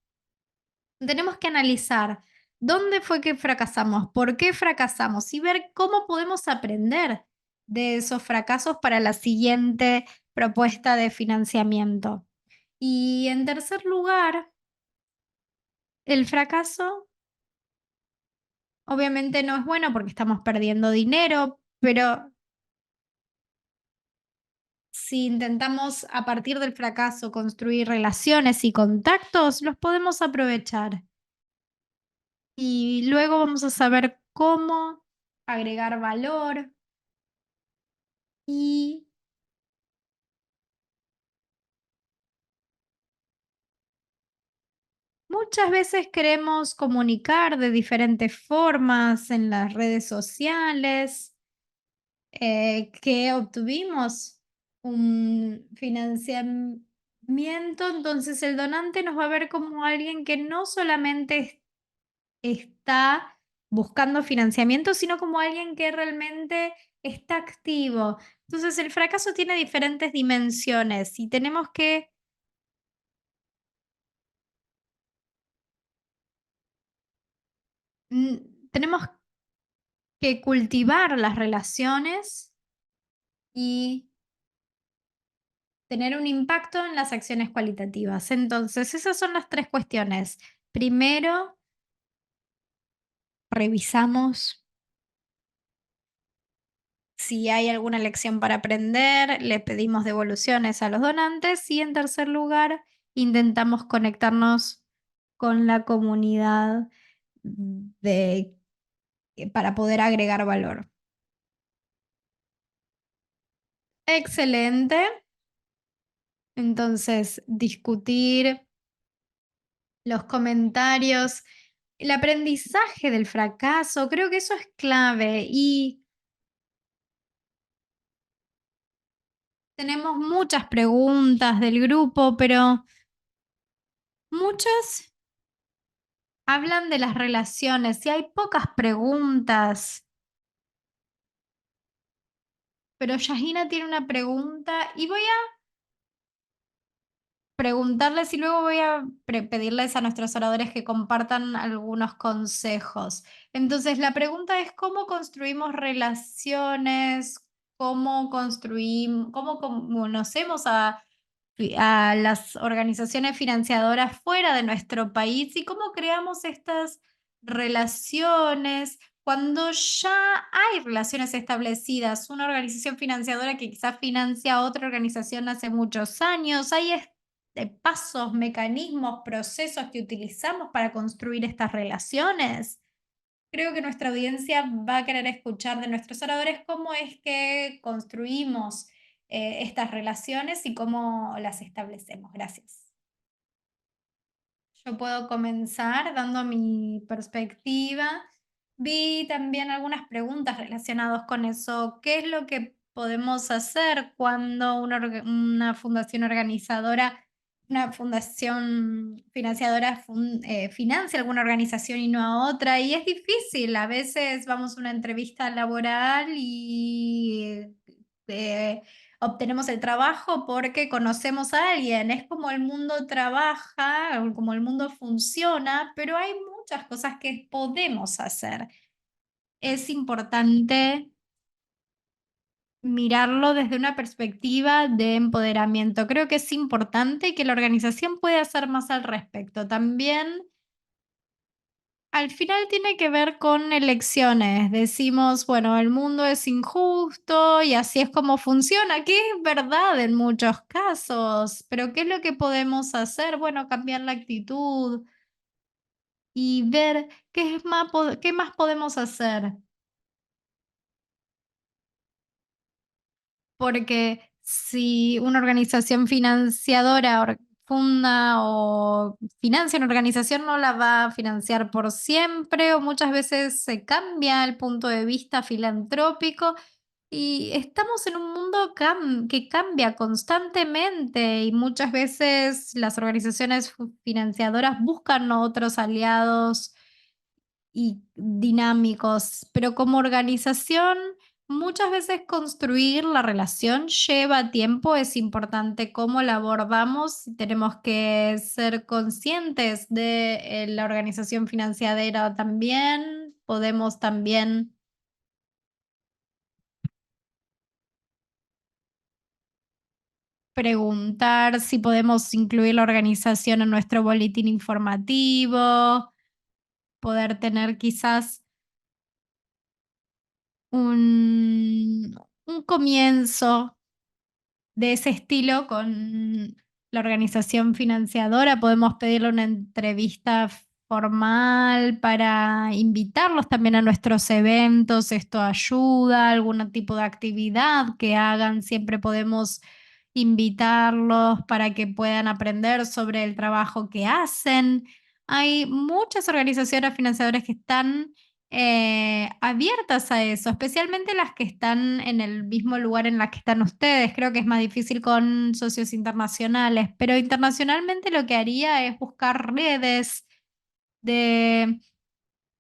Tenemos que analizar dónde fue que fracasamos, por qué fracasamos y ver cómo podemos aprender de esos fracasos para la siguiente propuesta de financiamiento. Y en tercer lugar, el fracaso obviamente no es bueno porque estamos perdiendo dinero, pero si intentamos a partir del fracaso construir relaciones y contactos, los podemos aprovechar. Y luego vamos a saber cómo agregar valor y muchas veces queremos comunicar de diferentes formas en las redes sociales que obtuvimos un financiamiento, entonces el donante nos va a ver como alguien que no solamente está buscando financiamiento, sino como alguien que realmente está activo. Entonces el fracaso tiene diferentes dimensiones y tenemos que cultivar las relaciones y tener un impacto en las acciones cualitativas. Entonces, esas son las tres cuestiones. Primero, revisamos si hay alguna lección para aprender, le pedimos devoluciones a los donantes y en tercer lugar, intentamos conectarnos con la comunidad de, para poder agregar valor. Excelente. Entonces, discutir. los comentarios, el aprendizaje del fracaso, creo que eso es clave y tenemos muchas preguntas del grupo, pero muchos hablan de las relaciones y hay pocas preguntas. Pero Yasina tiene una pregunta y voy a preguntarles y luego voy a pedirles a nuestros oradores que compartan algunos consejos. Entonces, la pregunta es cómo construimos relaciones, cómo construimos, cómo conocemos a las organizaciones financiadoras fuera de nuestro país y cómo creamos estas relaciones cuando ya hay relaciones establecidas, una organización financiadora que quizás financia a otra organización hace muchos años, hay pasos, mecanismos, procesos que utilizamos para construir estas relaciones. Creo que nuestra audiencia va a querer escuchar de nuestros oradores cómo es que construimos estas relaciones y cómo las establecemos. Gracias. Yo puedo comenzar dando mi perspectiva. Vi también algunas preguntas relacionadas con eso. ¿Qué es lo que podemos hacer cuando una fundación organizadora, una fundación financiadora financia alguna organización y no a otra? Y es difícil. A veces vamos a una entrevista laboral y eh, obtenemos el trabajo porque conocemos a alguien. Es como el mundo trabaja, como el mundo funciona, pero hay muchas cosas que podemos hacer. Es importante mirarlo desde una perspectiva de empoderamiento. Creo que es importante que la organización pueda hacer más al respecto. También al final tiene que ver con elecciones. Decimos, bueno, el mundo es injusto y así es como funciona, que es verdad en muchos casos, pero ¿qué es lo que podemos hacer? Bueno, cambiar la actitud y ver qué más podemos hacer. Porque si una organización financiadora funda o financia una organización, no la va a financiar por siempre o muchas veces se cambia el punto de vista filantrópico y estamos en un mundo que cambia constantemente y muchas veces las organizaciones financiadoras buscan otros aliados y dinámicos, pero como organización, muchas veces construir la relación lleva tiempo, es importante cómo la abordamos, tenemos que ser conscientes de la organización financiera también, podemos también preguntar si podemos incluir la organización en nuestro boletín informativo, poder tener quizás un comienzo de ese estilo con la organización financiadora. Podemos pedirle una entrevista formal para invitarlos también a nuestros eventos. Esto ayuda, algún tipo de actividad que hagan. Siempre podemos invitarlos para que puedan aprender sobre el trabajo que hacen. Hay muchas organizaciones financiadoras que están abiertas a eso, especialmente las que están en el mismo lugar en las que están ustedes. Creo que es más difícil con socios internacionales, pero internacionalmente lo que haría es buscar redes de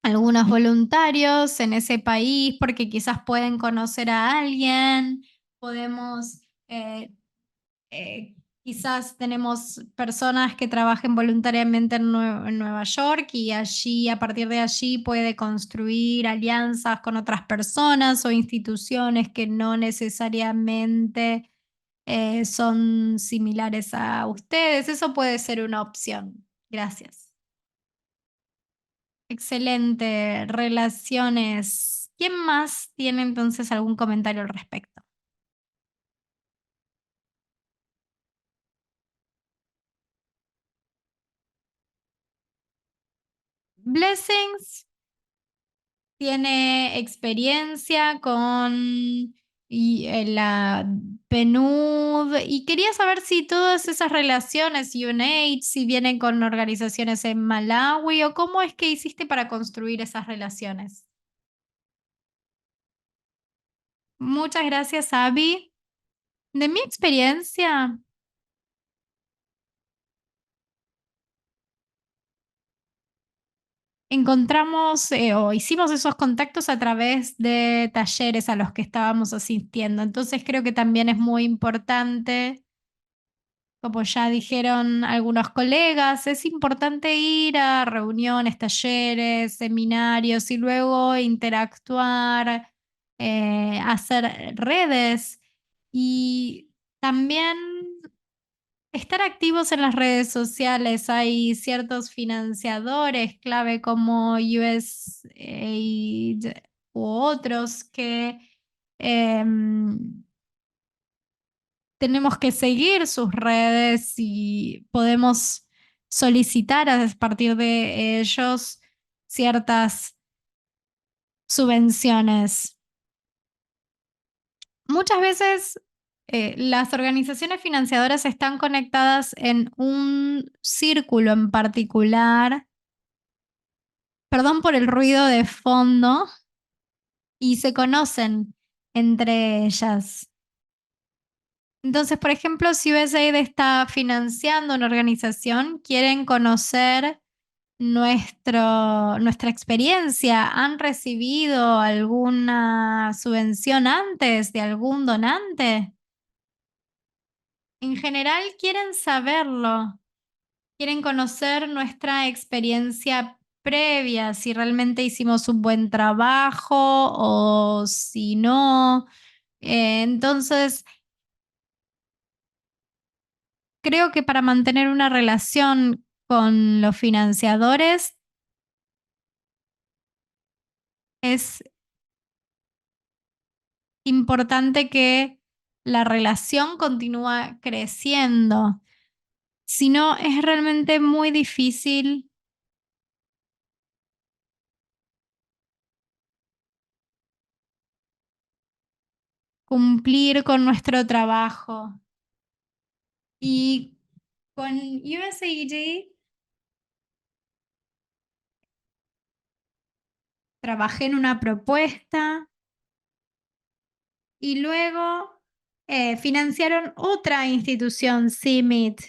algunos voluntarios en ese país porque quizás pueden conocer a alguien, podemos eh, quizás tenemos personas que trabajen voluntariamente en Nueva York y allí, a partir de allí, puede construir alianzas con otras personas o instituciones que no necesariamente son similares a ustedes. Eso puede ser una opción. Gracias. Excelente. Relaciones. ¿Quién más tiene entonces algún comentario al respecto? Blessings tiene experiencia con y la PNUD, y quería saber si todas esas relaciones, UNAIDS, si vienen con organizaciones en Malawi o cómo es que hiciste para construir esas relaciones. Muchas gracias, Abby. De mi experiencia, encontramos o hicimos esos contactos a través de talleres a los que estábamos asistiendo. Entonces creo que también es muy importante, como ya dijeron algunos colegas, es importante ir a reuniones, talleres, seminarios y luego interactuar, hacer redes y también estar activos en las redes sociales. Hay ciertos financiadores clave como USAID u otros que tenemos que seguir sus redes y podemos solicitar a partir de ellos ciertas subvenciones. Muchas veces las organizaciones financiadoras están conectadas en un círculo en particular. Perdón por el ruido de fondo, y se conocen entre ellas. Entonces, por ejemplo, si USAID está financiando una organización, quieren conocer nuestra experiencia. ¿Han recibido alguna subvención antes de algún donante? En general quieren saberlo, quieren conocer nuestra experiencia previa, si realmente hicimos un buen trabajo o si no. Entonces, creo que para mantener una relación con los financiadores es importante que la relación continúe creciendo. Si no, es realmente muy difícil cumplir con nuestro trabajo. Y con USAID trabajé en una propuesta y luego financiaron otra institución, CIMIT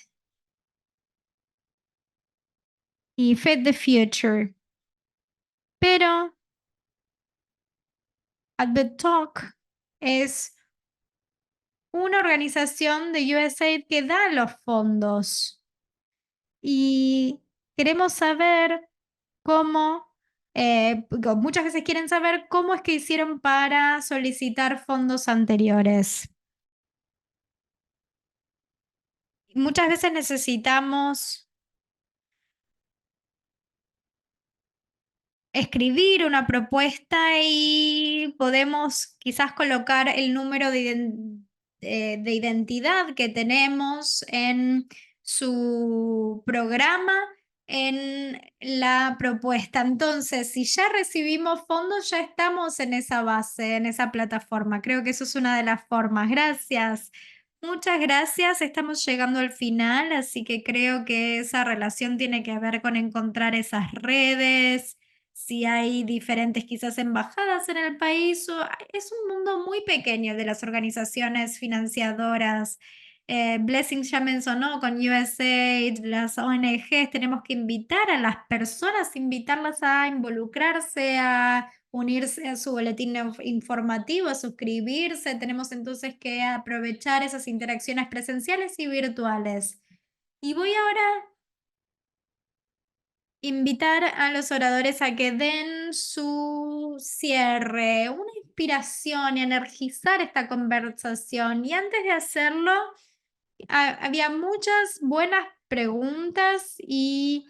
y Feed the Future. Pero Advent Talk es una organización de USAID que da los fondos y queremos saber cómo, muchas veces quieren saber cómo es que hicieron para solicitar fondos anteriores. Muchas veces necesitamos escribir una propuesta y podemos quizás colocar el número de identidad que tenemos en su programa en la propuesta. Entonces, si ya recibimos fondos, ya estamos en esa base, en esa plataforma. Creo que eso es una de las formas. Gracias. Muchas gracias. Estamos llegando al final, así que creo que esa relación tiene que ver con encontrar esas redes, si hay diferentes quizás embajadas en el país. Es un mundo muy pequeño de las organizaciones financiadoras. Blessing ya mencionó con USAID, las ONGs, tenemos que invitar a las personas, invitarlas a involucrarse, a unirse a su boletín informativo, a suscribirse. Tenemos entonces que aprovechar esas interacciones presenciales y virtuales. Y voy ahora invitar a los oradores a que den su cierre, una inspiración y energizar esta conversación. Y antes de hacerlo, había muchas buenas preguntas y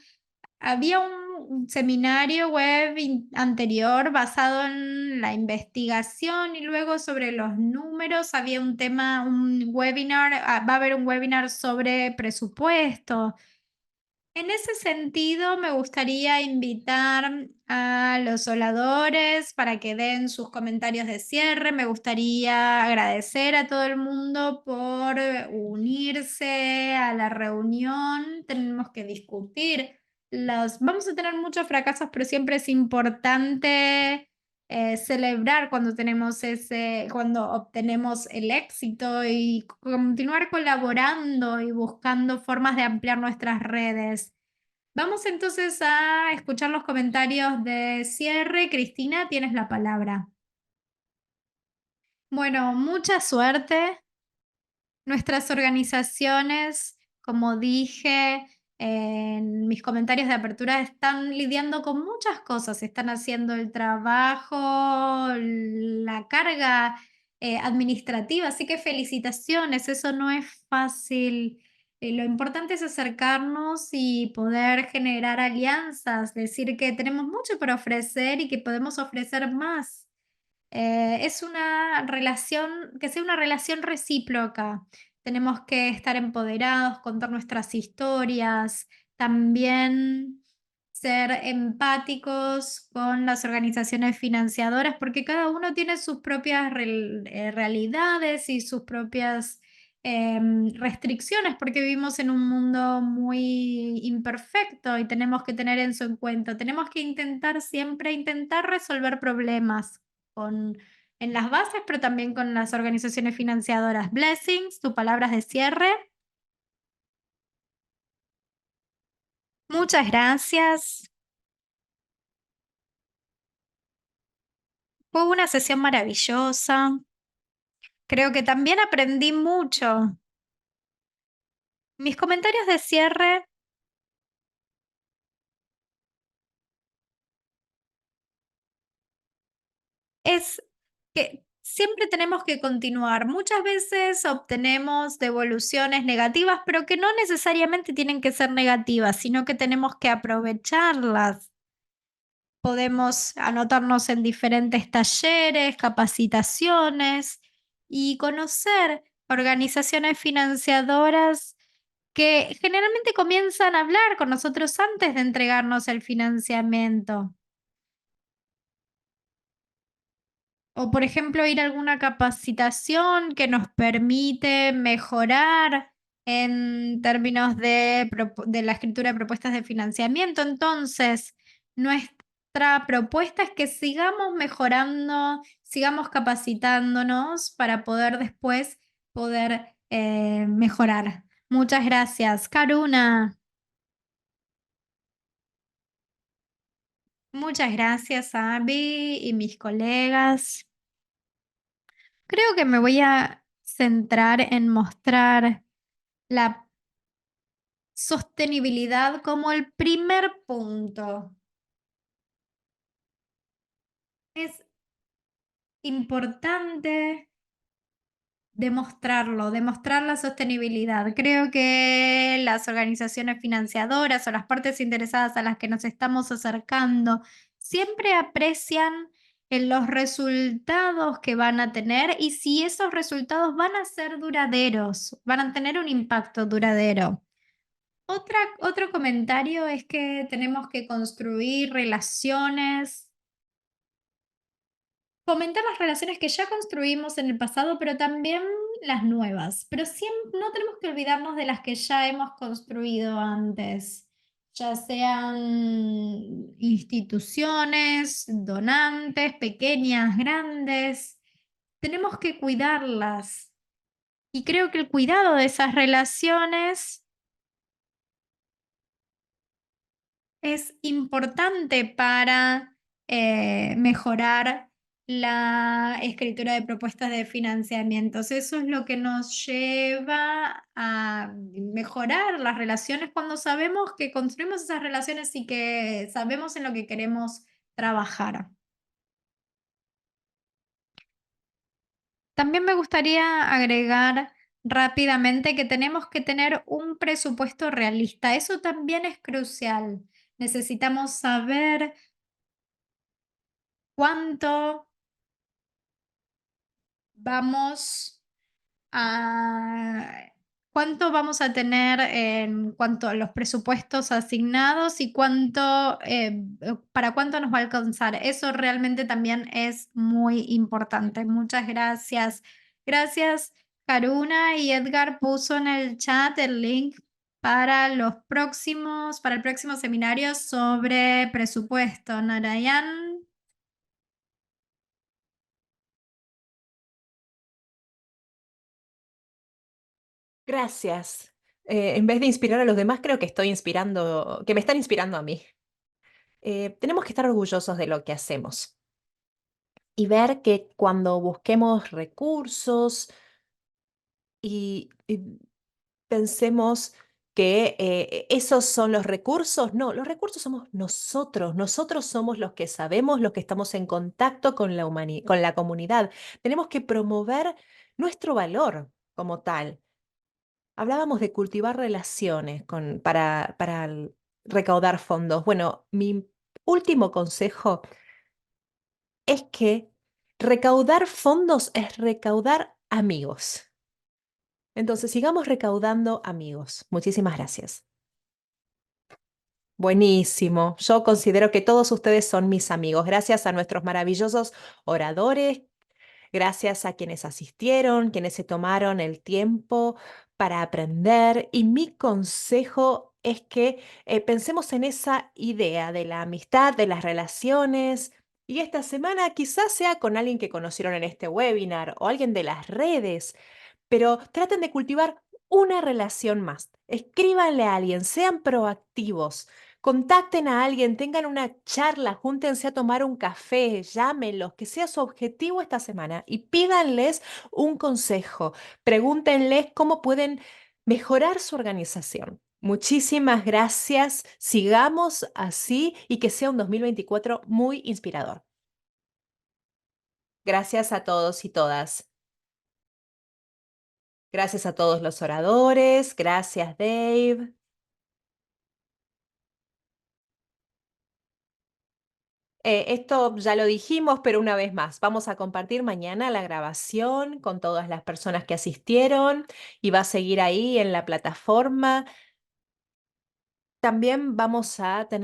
había un seminario web anterior basado en la investigación y luego sobre los números había un tema, un webinar, va a haber un webinar sobre presupuesto. En ese sentido, me gustaría invitar a los oradores para que den sus comentarios de cierre. Me gustaría agradecer a todo el mundo por unirse a la reunión. Tenemos que discutir vamos a tener muchos fracasos, pero siempre es importante celebrar cuando obtenemos el éxito y continuar colaborando y buscando formas de ampliar nuestras redes. Vamos entonces a escuchar los comentarios de cierre. Cristina, tienes la palabra. Bueno, mucha suerte. Nuestras organizaciones, como dije en mis comentarios de apertura, están lidiando con muchas cosas. Están haciendo el trabajo, la carga administrativa, así que felicitaciones, eso no es fácil. Lo importante es acercarnos y poder generar alianzas, decir que tenemos mucho para ofrecer y que podemos ofrecer más. Es una relación, que sea una relación recíproca. Tenemos que estar empoderados, contar nuestras historias, también ser empáticos con las organizaciones financiadoras, porque cada uno tiene sus propias realidades y sus propias restricciones, porque vivimos en un mundo muy imperfecto y tenemos que tener eso en cuenta. Tenemos que intentar siempre intentar resolver problemas con, en las bases, pero también con las organizaciones financiadoras. Blessings, tus palabras de cierre. Muchas gracias. Fue una sesión maravillosa. Creo que también aprendí mucho. Mis comentarios de cierre es que siempre tenemos que continuar. Muchas veces obtenemos devoluciones negativas, pero que no necesariamente tienen que ser negativas, sino que tenemos que aprovecharlas. Podemos anotarnos en diferentes talleres, capacitaciones y conocer organizaciones financiadoras que generalmente comienzan a hablar con nosotros antes de entregarnos el financiamiento. O, por ejemplo, ir a alguna capacitación que nos permite mejorar en términos de la escritura de propuestas de financiamiento. Entonces, nuestra propuesta es que sigamos mejorando, sigamos capacitándonos para poder después poder mejorar. Muchas gracias. Karuna, muchas gracias, Abby y mis colegas. Creo que me voy a centrar en mostrar la sostenibilidad como el primer punto. Es importante demostrarlo, demostrar la sostenibilidad. Creo que las organizaciones financiadoras o las partes interesadas a las que nos estamos acercando siempre aprecian los resultados que van a tener y si esos resultados van a ser duraderos, van a tener un impacto duradero. Otro comentario es que tenemos que construir relaciones, fomentar las relaciones que ya construimos en el pasado, pero también las nuevas. Pero siempre, no tenemos que olvidarnos de las que ya hemos construido antes, ya sean instituciones, donantes, pequeñas, grandes. Tenemos que cuidarlas. Y creo que el cuidado de esas relaciones es importante para mejorar la escritura de propuestas de financiamientos. Eso es lo que nos lleva a mejorar las relaciones cuando sabemos que construimos esas relaciones y que sabemos en lo que queremos trabajar. También me gustaría agregar rápidamente que tenemos que tener un presupuesto realista. Eso también es crucial. Necesitamos saber cuánto vamos a ¿Cuánto vamos a tener en cuanto a los presupuestos asignados y para cuánto nos va a alcanzar? Eso realmente también es muy importante. Muchas gracias. Gracias, Karuna. Y Edgar puso en el chat el link para el próximo seminario sobre presupuesto. Narayan. Gracias. En vez de inspirar a los demás, creo que estoy inspirando, que me están inspirando a mí. Tenemos que estar orgullosos de lo que hacemos y ver que cuando busquemos recursos y pensemos que esos son los recursos, no, los recursos somos nosotros. Nosotros somos los que sabemos, los que estamos en contacto con con la comunidad. Tenemos que promover nuestro valor como tal. Hablábamos de cultivar relaciones para recaudar fondos. Bueno, mi último consejo es que recaudar fondos es recaudar amigos. Entonces, sigamos recaudando amigos. Muchísimas gracias. Buenísimo. Yo considero que todos ustedes son mis amigos. Gracias a nuestros maravillosos oradores. Gracias a quienes asistieron, quienes se tomaron el tiempo para aprender. Y mi consejo es que pensemos en esa idea de la amistad, de las relaciones. Y esta semana quizás sea con alguien que conocieron en este webinar o alguien de las redes, pero traten de cultivar una relación más. Escríbanle a alguien, sean proactivos, contacten a alguien, tengan una charla, júntense a tomar un café, llámenlos, que sea su objetivo esta semana y pídanles un consejo. Pregúntenles cómo pueden mejorar su organización. Muchísimas gracias. Sigamos así y que sea un 2024 muy inspirador. Gracias a todos y todas. Gracias a todos los oradores. Gracias, Dave. Esto ya lo dijimos, pero una vez más, vamos a compartir mañana la grabación con todas las personas que asistieron y va a seguir ahí en la plataforma. También vamos a tener